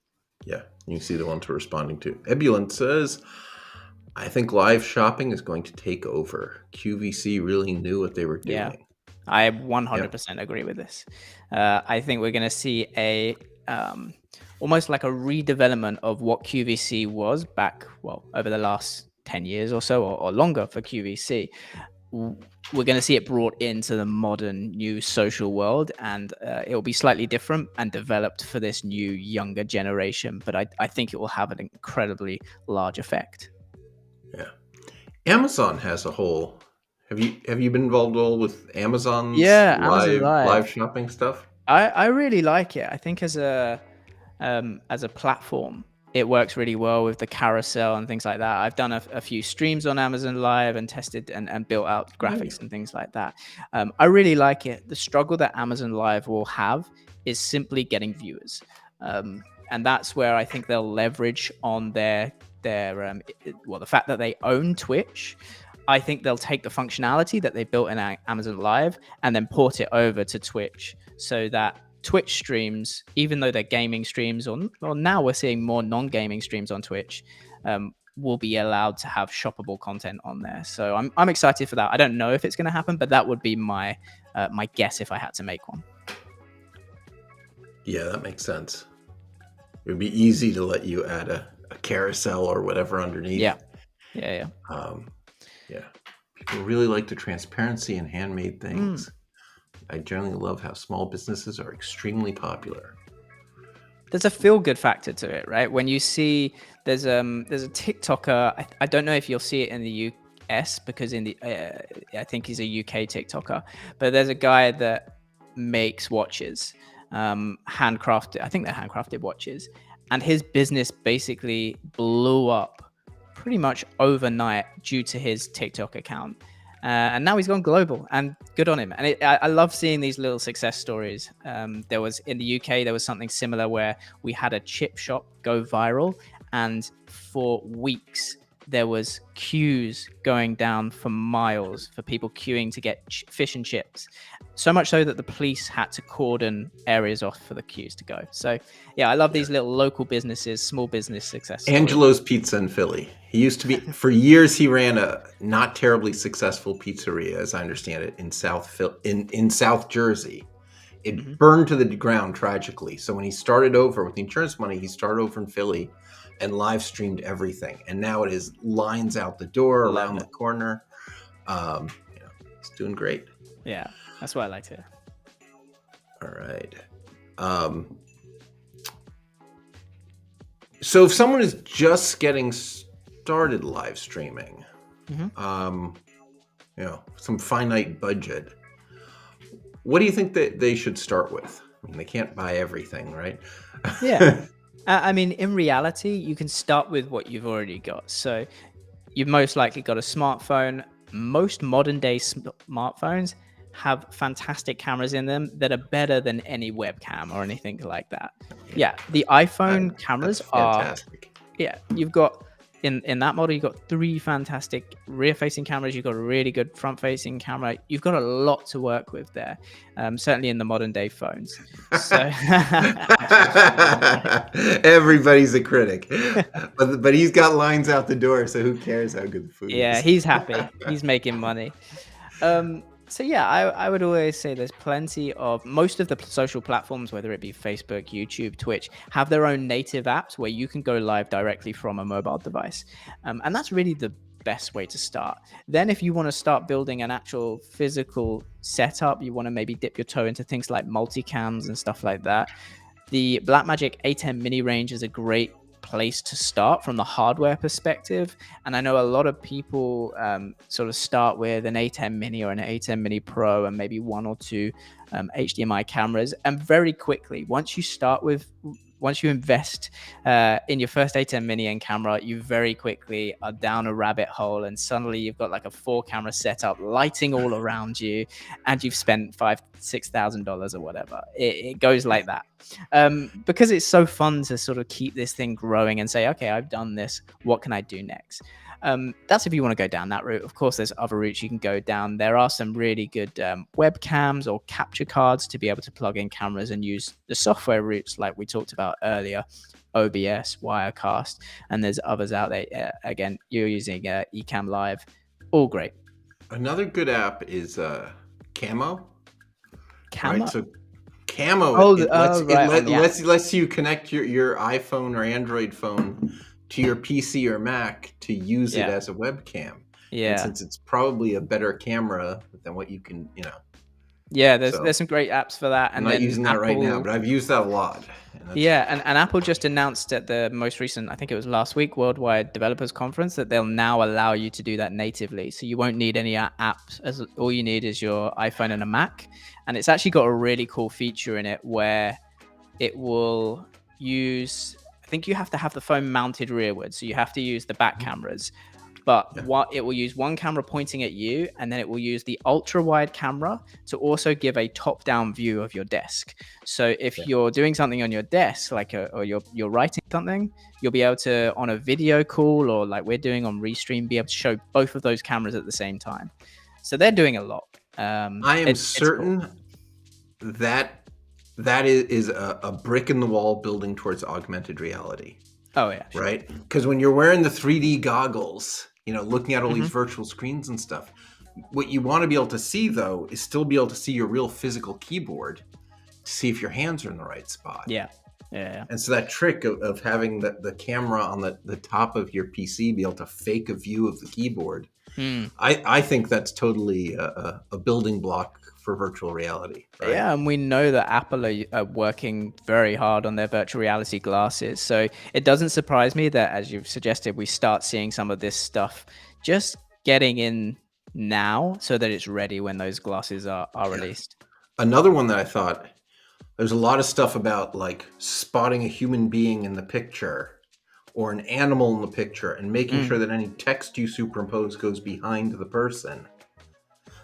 Yeah, you can see the ones we're responding to. Ebulant says, I think live shopping is going to take over. QVC really knew what they were doing. Yeah, I 100% agree with this. I think we're going to see almost like a redevelopment of what QVC was back, over the last 10 years or so, or longer for QVC. We're going to see it brought into the modern new social world, and it'll be slightly different and developed for this new younger generation. But I think it will have an incredibly large effect. Yeah. Amazon has a whole. Have you been involved at all with Amazon's Amazon live shopping stuff? I really like it. I think as a platform, it works really well with the carousel and things like that. I've done a few streams on Amazon Live and tested and built out graphics and things like that. I really like it. The struggle that Amazon Live will have is simply getting viewers. And that's where I think they'll leverage on the fact that they own Twitch. I think they'll take the functionality that they built in Amazon Live and then port it over to Twitch, so that Twitch streams, even though they're gaming streams, or now we're seeing more non-gaming streams on Twitch, will be allowed to have shoppable content on there. So I'm excited for that. I don't know if it's going to happen, but that would be my guess if I had to make one. Yeah, that makes sense. It would be easy to let you add a carousel or whatever underneath. Yeah. Yeah. People really like the transparency and handmade things. I generally love how small businesses are extremely popular. There's a feel-good factor to it, right? When you see there's a TikToker, I don't know if you'll see it in the US because in the I think he's a UK TikToker, but there's a guy that makes watches, handcrafted. I think they're handcrafted watches, and his business basically blew up pretty much overnight due to his TikTok account. And now he's gone global, and good on him. And I love seeing these little success stories. There was in the UK, there was something similar where we had a chip shop go viral, and for weeks there was queues going down for miles for people queuing to get fish and chips. So much so that the police had to cordon areas off for the queues to go. So yeah, I love these little local businesses, small business success stories. Angelo's Pizza in Philly. He used to be, for years, he ran a not terribly successful pizzeria, as I understand it, in South Jersey. It burned to the ground tragically. So when he started over with the insurance money, he started over in Philly and live streamed everything. And now it is lines out the door, around the corner. It's doing great. Yeah, that's what I like to hear. All right. So if someone is just getting started live streaming, some finite budget, what do you think that they should start with? I mean, they can't buy everything, right? Yeah. I mean, in reality, you can start with what you've already got. So you've most likely got a smartphone. Most modern day smartphones have fantastic cameras in them that are better than any webcam or anything like that. Yeah, the iPhone cameras are fantastic. Yeah, you've got in that model, you've got 3 fantastic rear-facing cameras. You've got a really good front-facing camera. You've got a lot to work with there, certainly in the modern-day phones. So everybody's a critic, but he's got lines out the door, so who cares how good the food is? Yeah, he's happy. He's making money. So yeah, I would always say there's plenty of, most of the social platforms, whether it be Facebook, YouTube, Twitch, have their own native apps where you can go live directly from a mobile device. And that's really the best way to start. Then if you want to start building an actual physical setup, you want to maybe dip your toe into things like multicams and stuff like that. The Blackmagic ATEM mini range is a great place to start from the hardware perspective, and I know a lot of people sort of start with an ATEM mini or an ATEM mini pro and maybe 1 or 2 HDMI cameras, and very quickly once you invest in your first ATEM mini and camera, you very quickly are down a rabbit hole, and suddenly you've got like a 4 camera setup lighting all around you, and you've spent $5,000-$6,000 or whatever. It goes like that, because it's so fun to sort of keep this thing growing and say, okay, I've done this, what can I do next? That's if you want to go down that route. Of course, there's other routes you can go down. There are some really good webcams or capture cards to be able to plug in cameras and use the software routes like we talked about earlier, OBS, Wirecast, and there's others out there. Again, you're using Ecamm Live, all great. Another good app is Camo. Camo? Right? So Camo, lets you connect your iPhone or Android phone to your PC or Mac to use it as a webcam. Yeah. And since it's probably a better camera than what you can, Yeah, there's some great apps for that. And I'm not using that right now, but I've used that a lot. Yeah, and Apple just announced at the most recent, I think it was last week, Worldwide Developers Conference, that they'll now allow you to do that natively. So you won't need any apps. All you need is your iPhone and a Mac. And it's actually got a really cool feature in it where it will use, I think you have to have the phone mounted rearward. So you have to use the back cameras. But it will use one camera pointing at you, and then it will use the ultra wide camera to also give a top down view of your desk. So if you're doing something on your desk, like or you're writing something, you'll be able to, on a video call or like we're doing on Restream, be able to show both of those cameras at the same time. So they're doing a lot. I am certain that is a brick in the wall building towards augmented reality. Oh yeah, sure. Right? Because when you're wearing the 3D goggles, looking at all these virtual screens and stuff, what you want to be able to see though is still be able to see your real physical keyboard to see if your hands are in the right spot. Yeah. And so that trick of having the camera on the top of your PC be able to fake a view of the keyboard I think that's totally a building block for virtual reality. Right? Yeah, and we know that Apple are working very hard on their virtual reality glasses. So it doesn't surprise me that, as you've suggested, we start seeing some of this stuff just getting in now so that it's ready when those glasses are released. Another one that I thought, there's a lot of stuff about like spotting a human being in the picture or an animal in the picture and making sure that any text you superimpose goes behind the person.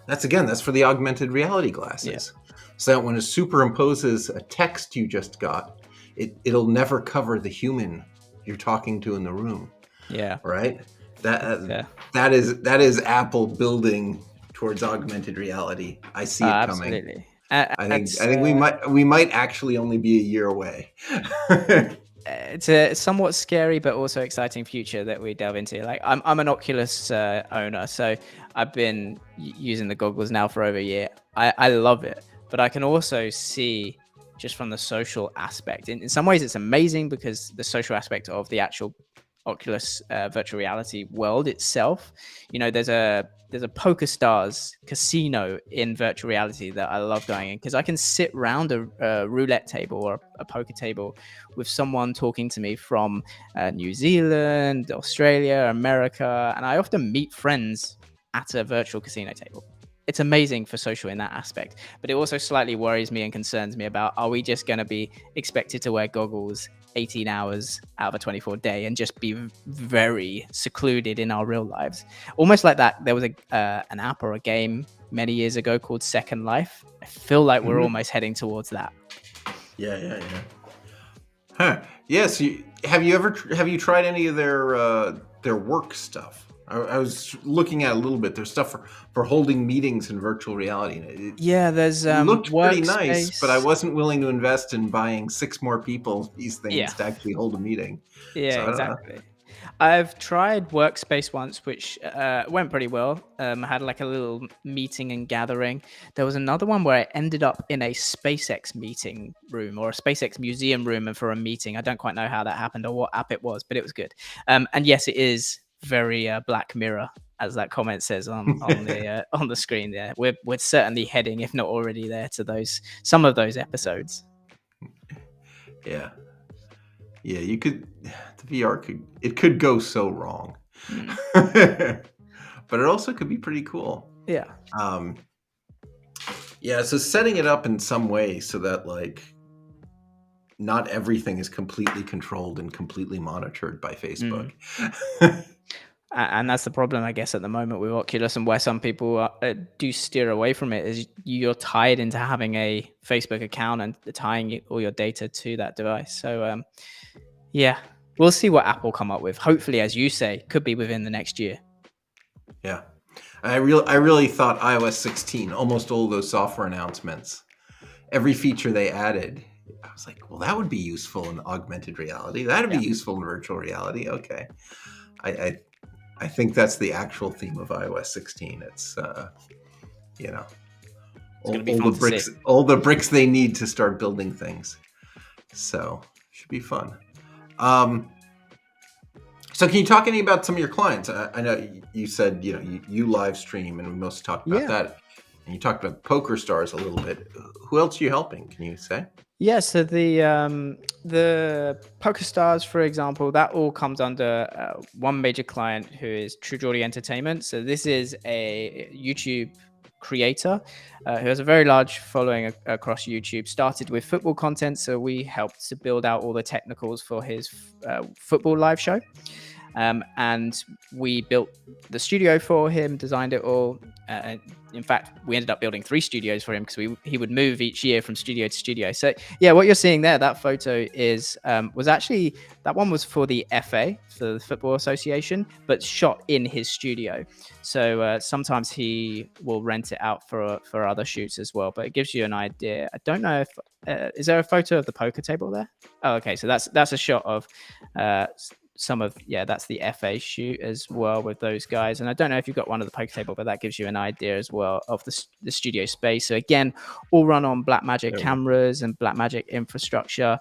That's for the augmented reality glasses. So that when it superimposes a text you just got, it'll never cover the human you're talking to in the room. Yeah. Right? That is Apple building towards augmented reality. I see it coming. Absolutely. I think we might actually only be a year away. It's a somewhat scary but also exciting future that we delve into. Like I'm an Oculus owner, so I've been using the goggles now for over a year. I love it, but I can also see just from the social aspect. In some ways, it's amazing because the social aspect of the actual Oculus virtual reality world itself. You know, there's a PokerStars casino in virtual reality that I love going in because I can sit around a roulette table or a poker table with someone talking to me from New Zealand, Australia, America, and I often meet friends at a virtual casino table. It's amazing for social in that aspect, but it also slightly worries me and concerns me about, are we just going to be expected to wear goggles 18 hours out of a 24 day and just be very secluded in our real lives? Almost like that. There was an app or a game many years ago called Second Life. I feel like we're almost heading towards that. Yeah. Huh. Yes. Have you tried any of their work stuff? I was looking at a little bit. There's stuff for holding meetings in virtual reality. There's it looked pretty Workspace. nice, but I wasn't willing to invest in buying 6 more people these things to actually hold a meeting. Yeah, exactly. I've tried Workspace once, which went pretty well. I had like a little meeting and gathering. There was another one where I ended up in a SpaceX meeting room or a SpaceX museum room and for a meeting. I don't quite know how that happened or what app it was, but it was good. And yes, it is very Black Mirror, as that comment says on the screen there. We're certainly heading, if not already there, to some of those episodes. Yeah, you could. The VR could go so wrong, but it also could be pretty cool. Yeah. So setting it up in some way so that like not everything is completely controlled and completely monitored by Facebook. And that's the problem, I guess, at the moment with Oculus, and where some people do steer away from it, is you're tied into having a Facebook account and tying all your data to that device. So, we'll see what Apple come up with. Hopefully, as you say, could be within the next year. Yeah, I really thought iOS 16, almost all those software announcements, every feature they added, I was like, well, that would be useful in augmented reality. That'd be useful in virtual reality. Okay, I think that's the actual theme of iOS 16. It's all the bricks they need to start building things. So should be fun. So can you talk any about some of your clients? I know you said you live stream, and we mostly talked about that. And you talked about PokerStars a little bit. Who else are you helping? Can you say? Yeah, so the PokerStars, for example, that all comes under one major client who is Geordie Entertainment. So this is a YouTube creator who has a very large following across YouTube. Started with football content, so we helped to build out all the technicals for his football live show. And we built the studio for him, designed it all. In fact, we ended up building 3 studios for him because he would move each year from studio to studio. So yeah, what you're seeing there, that photo is was actually, that one was for the FA, for the Football Association, but shot in his studio. So sometimes he will rent it out for other shoots as well. But it gives you an idea. I don't know if is there a photo of the poker table there? Oh, okay. So that's a shot of some of, that's the FA shoot as well with those guys. And I don't know if you've got one of the poker table, but that gives you an idea as well of the studio space. So again, all run on Blackmagic cameras and Blackmagic infrastructure.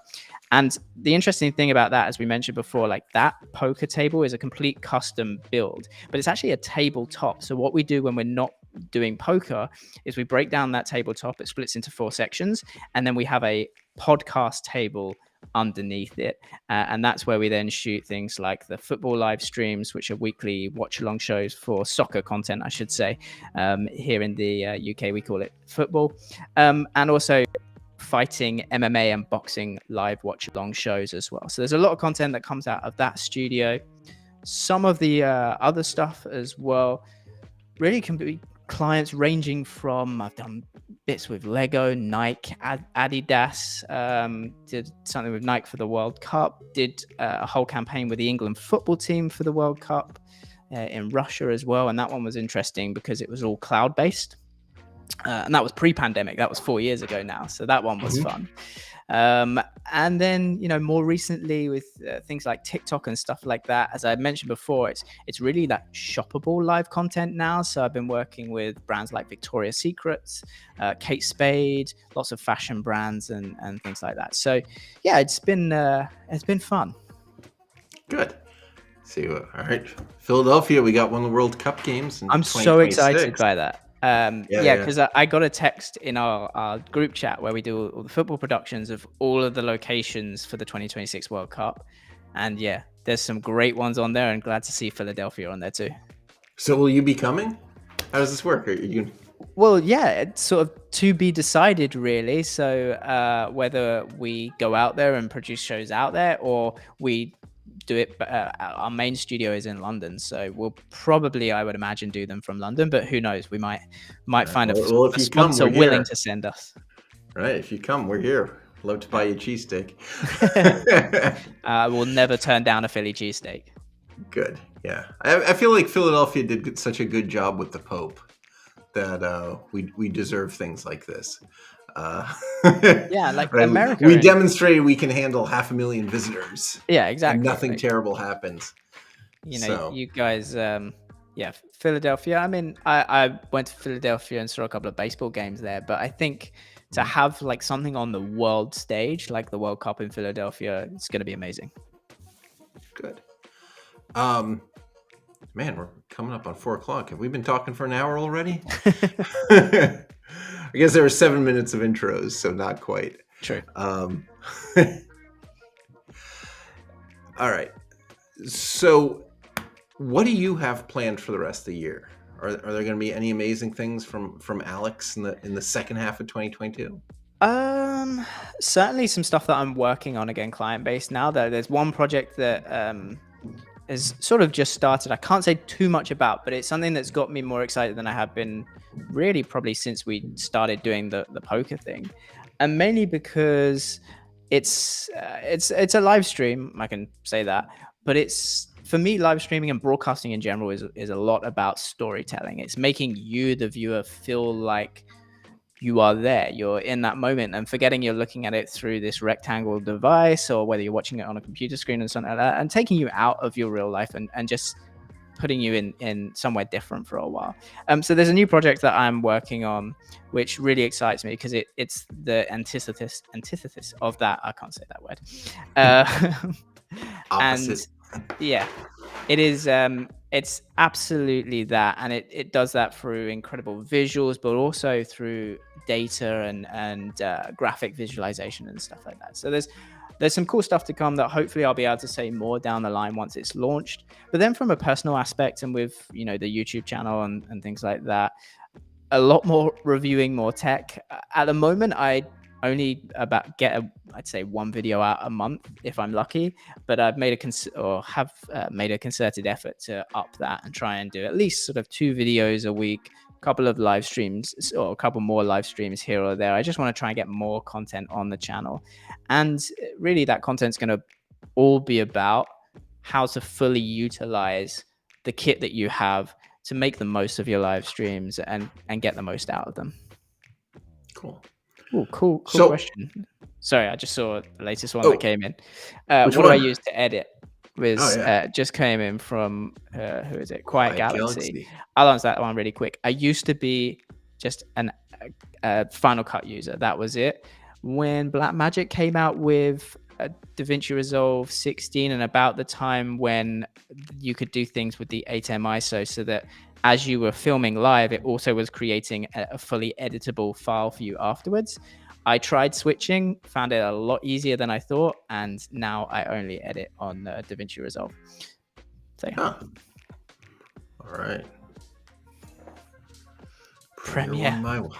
And the interesting thing about that, as we mentioned before, like that poker table is a complete custom build, but it's actually a tabletop. So what we do when we're not doing poker is we break down that tabletop. It splits into 4 sections, and then we have a podcast table underneath it, and that's where we then shoot things like the football live streams, which are weekly watch along shows for soccer content, I should say. Here in the UK we call it football, and also fighting, MMA and boxing live watch along shows as well. So there's a lot of content that comes out of that studio. Some of the other stuff as well really can be clients ranging from, I've done bits with Lego, Nike, Adidas, did something with Nike for the World Cup, did a whole campaign with the England football team for the World Cup in Russia as well. And that one was interesting because it was all cloud-based. And that was pre-pandemic. That was 4 years ago now. So that one was fun. And then, more recently with things like TikTok and stuff like that, as I mentioned before, it's really that shoppable live content now. So I've been working with brands like Victoria's Secrets, Kate Spade, lots of fashion brands and things like that. So yeah, it's been fun. Good. See, all right, Philadelphia, we got one of the World Cup games. I'm so excited by that. Because I got a text in our group chat where we do all the football productions of all of the locations for the 2026 World Cup. And yeah, there's some great ones on there, and glad to see Philadelphia on there too. So will you be coming? How does this work? Are you... Well, yeah, it's sort of to be decided really. So whether we go out there and produce shows out there, or we do it, our main studio is in London, so we'll probably, I would imagine, do them from London, but who knows, we might find a sponsor willing to send us. Right, if you come, we're here. Love to buy you a cheesesteak. I will never turn down a Philly cheesesteak. Good, yeah. I feel like Philadelphia did such a good job with the Pope that we deserve things like this. Yeah, like right? America. We demonstrated we can handle 500,000 visitors. Yeah, exactly. And nothing terrible happens. You guys, Philadelphia. I mean, I went to Philadelphia and saw a couple of baseball games there, but I think to have like something on the world stage, like the World Cup in Philadelphia, it's going to be amazing. Good. Man, we're coming up on 4:00. Have we been talking for an hour already? I guess there were 7 minutes of intros, so not quite. True. All right. So what do you have planned for the rest of the year? Are there going to be any amazing things from Alex in the second half of 2022? Certainly some stuff that I'm working on, again, client-based now. There's one project that has sort of just started. I can't say too much about, but it's something that's got me more excited than I have been really probably since we started doing the poker thing. And mainly because it's a live stream, I can say that, but it's, for me, live streaming and broadcasting in general is a lot about storytelling. It's making you, the viewer, feel like you are there, you're in that moment, and forgetting you're looking at it through this rectangle device, or whether you're watching it on a computer screen or something like that, and taking you out of your real life and just putting you in somewhere different for a while. So there's a new project that I'm working on, which really excites me because it's the antithesis of that. I can't say that word. Opposite. And yeah, it is. It's absolutely that, and it does that through incredible visuals, but also through data and graphic visualization and stuff like that. So there's some cool stuff to come that hopefully I'll be able to say more down the line once it's launched. But then from a personal aspect, and with the YouTube channel and things like that, a lot more reviewing more tech. At the moment, I only I'd say one video out a month if I'm lucky, but I've made made a concerted effort to up that and try and do at least sort of 2 videos a week, a couple of live streams, or a couple more live streams here or there. I just want to try and get more content on the channel, and really that content's going to all be about how to fully utilize the kit that you have to make the most of your live streams and get the most out of them. Cool. Ooh, cool question. Sorry, I just saw the latest one that came in. What do I use to edit? was Oh, yeah. just came in from who is it? Quiet Galaxy. Galaxy. I'll answer that one really quick. I used to be just a Final Cut user. That was it. When Blackmagic came out with DaVinci Resolve 16, and about the time when you could do things with the ATEM ISO, so that as you were filming live, it also was creating a fully editable file for you afterwards. I tried switching, found it a lot easier than I thought, and now I only edit on DaVinci Resolve. So, All right. Premiere. My one.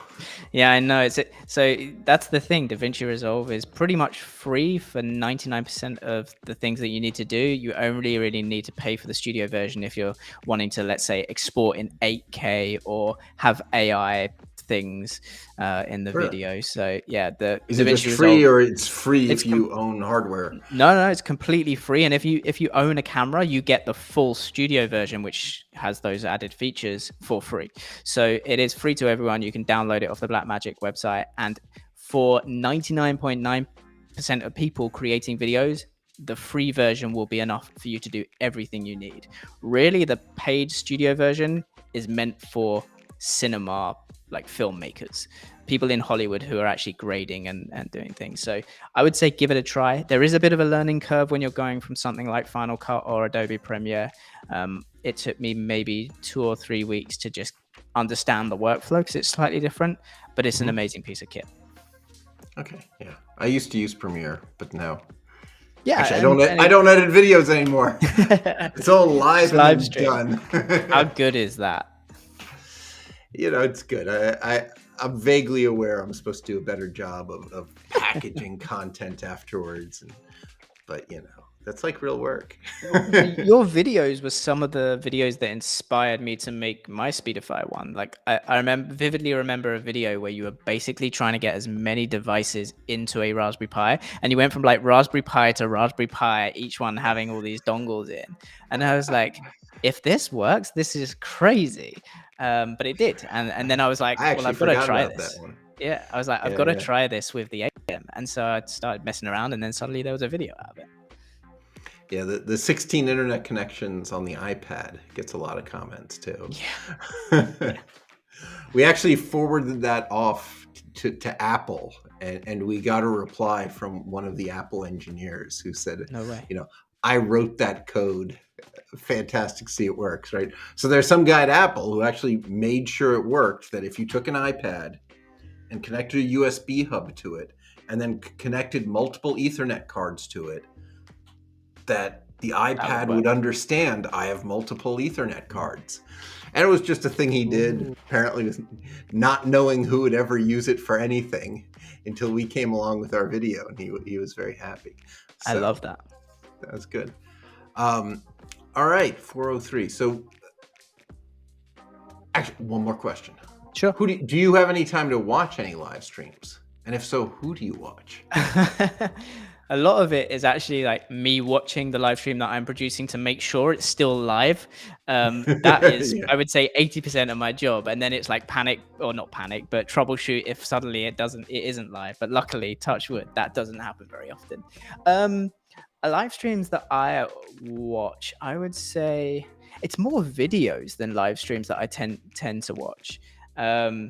Yeah, I know. So that's the thing. DaVinci Resolve is pretty much free for 99% of the things that you need to do. You only really need to pay for the studio version if you're wanting to, let's say, export in 8K or have AI things in the video. So yeah, Is it just free, or it's free if you own hardware? No, it's completely free. And if you own a camera, you get the full studio version, which has those added features for free. So it is free to everyone. You can download it off the Blackmagic website. And for 99.9% of people creating videos, the free version will be enough for you to do everything you need. Really, the paid studio version is meant for cinema, like filmmakers, people in Hollywood who are actually grading and doing things. So I would say give it a try. There is a bit of a learning curve when you're going from something like Final Cut or Adobe Premiere. It took me maybe 2 or 3 weeks to just understand the workflow because it's slightly different, but it's an amazing piece of kit. Okay, yeah. I used to use Premiere, but now. Yeah, actually, I don't edit videos anymore. It's all live and live stream. done. How good is that? You know, it's good. I'm vaguely aware I'm supposed to do a better job of packaging content afterwards, but you know, that's like real work. Your videos were some of the videos that inspired me to make my Speedify one. Like I vividly remember a video where you were basically trying to get as many devices into a Raspberry Pi, and you went from like Raspberry Pi to Raspberry Pi, each one having all these dongles in. And I was like, if this works, this is crazy. But it did, and then I was like, well, I've got to try this. Yeah, I was like, I've got to try this with the ATEM, and so I started messing around, and then suddenly there was a video out of it. Yeah, the 16 internet connections on the iPad gets a lot of comments too. Yeah. We actually forwarded that off to Apple, and we got a reply from one of the Apple engineers who said, "No way, you know, I wrote that code. Fantastic, see it works, right?" So there's some guy at Apple who actually made sure it worked, that if you took an iPad and connected a USB hub to it and then connected multiple Ethernet cards to it, that the iPad would understand I have multiple Ethernet cards. And it was just a thing he did, apparently with not knowing who would ever use it for anything until we came along with our video, and he was very happy. So, I love that. That was good. All right, 403. So, actually, one more question. Sure. Do you have any time to watch any live streams? And if so, who do you watch? A lot of it is actually like me watching the live stream that I'm producing to make sure it's still live. That is, yeah. I would say 80% of my job. And then it's like panic, or not panic, but troubleshoot if suddenly it isn't live. But luckily, touch wood, that doesn't happen very often. Live streams that I watch, I would say it's more videos than live streams that I tend to watch. I'll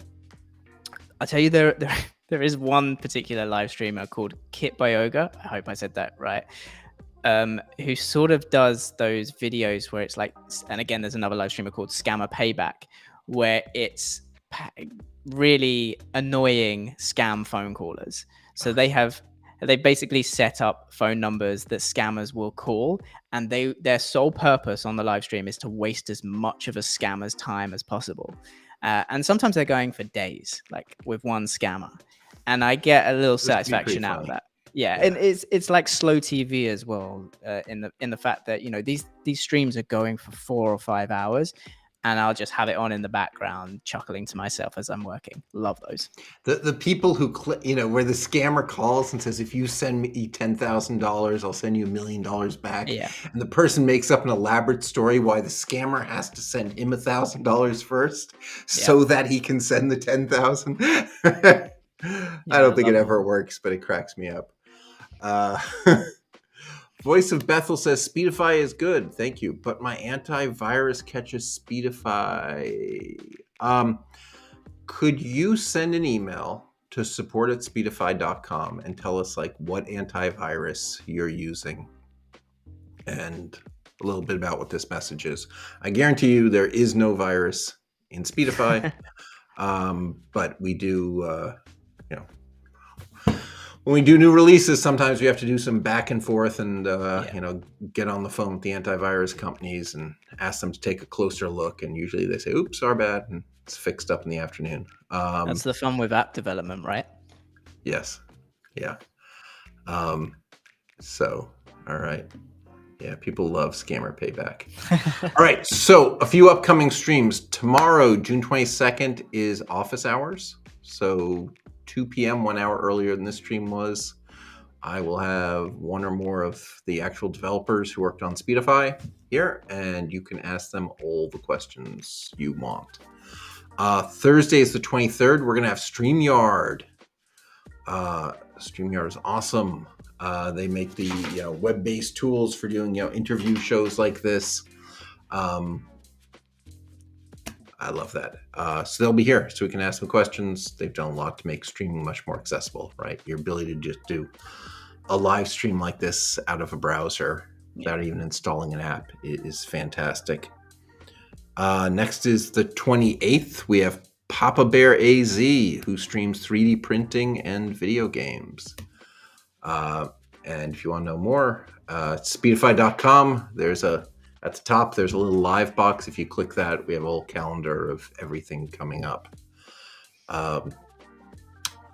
tell you, there is one particular live streamer called Kit Byoga, I hope I said that right, who sort of does those videos where it's like, and again, there's another live streamer called Scammer Payback, where it's really annoying scam phone callers. So they basically set up phone numbers that scammers will call, and their sole purpose on the live stream is to waste as much of a scammer's time as possible. And sometimes they're going for days, like with one scammer. And I get a little satisfaction out of that. Yeah, and it's like slow TV as well, in the fact that, you know, these streams are going for 4 or 5 hours, and I'll just have it on in the background, chuckling to myself as I'm working. Love those. The people who you know, where the scammer calls and says, if you send me $10,000, I'll send you $1 million back. Yeah. And the person makes up an elaborate story why the scammer has to send him $1,000 first, so that he can send the $10,000. I don't think it ever works, but it cracks me up. Voice of Bethel says Speedify is good. Thank you. But my antivirus catches Speedify. Could you send an email to support@speedify.com and tell us like what antivirus you're using and a little bit about what this message is? I guarantee you there is no virus in Speedify, but we do, when we do new releases, sometimes we have to do some back and forth and, get on the phone with the antivirus companies and ask them to take a closer look. And usually they say, oops, our bad. And it's fixed up in the afternoon. That's the fun with app development, right? Yes. Yeah. So, all right. Yeah, people love scammer payback. All right. So a few upcoming streams. Tomorrow, June 22nd, is office hours. So 2 p.m., 1 hour earlier than this stream was. I will have one or more of the actual developers who worked on Speedify here, and you can ask them all the questions you want. Thursday is the 23rd. We're going to have StreamYard. StreamYard is awesome. They make the web-based tools for doing interview shows like this. I love that. So they'll be here so we can ask them questions. They've done a lot to make streaming much more accessible, right? Your ability to just do a live stream like this out of a browser without even installing an app is fantastic. Next is the 28th. We have Papa Bear AZ, who streams 3D printing and video games. And if you want to know more, speedify.com. At the top, there's a little live box. If you click that, we have a whole calendar of everything coming up.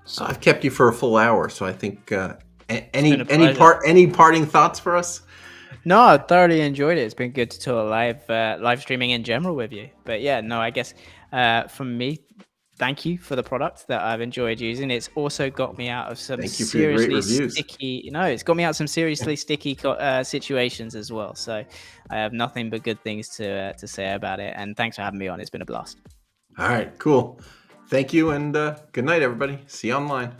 So I've kept you for a full hour, so I think any parting thoughts for us? No, I thoroughly enjoyed it. It's been good to talk live streaming in general with you. But yeah, no, I guess from me, thank you for the product that I've enjoyed using. It's also got me out of some seriously sticky. It's got me out of some seriously sticky situations as well. So I have nothing but good things to say about it. And thanks for having me on. It's been a blast. All right, cool. Thank you, and good night, everybody. See you online.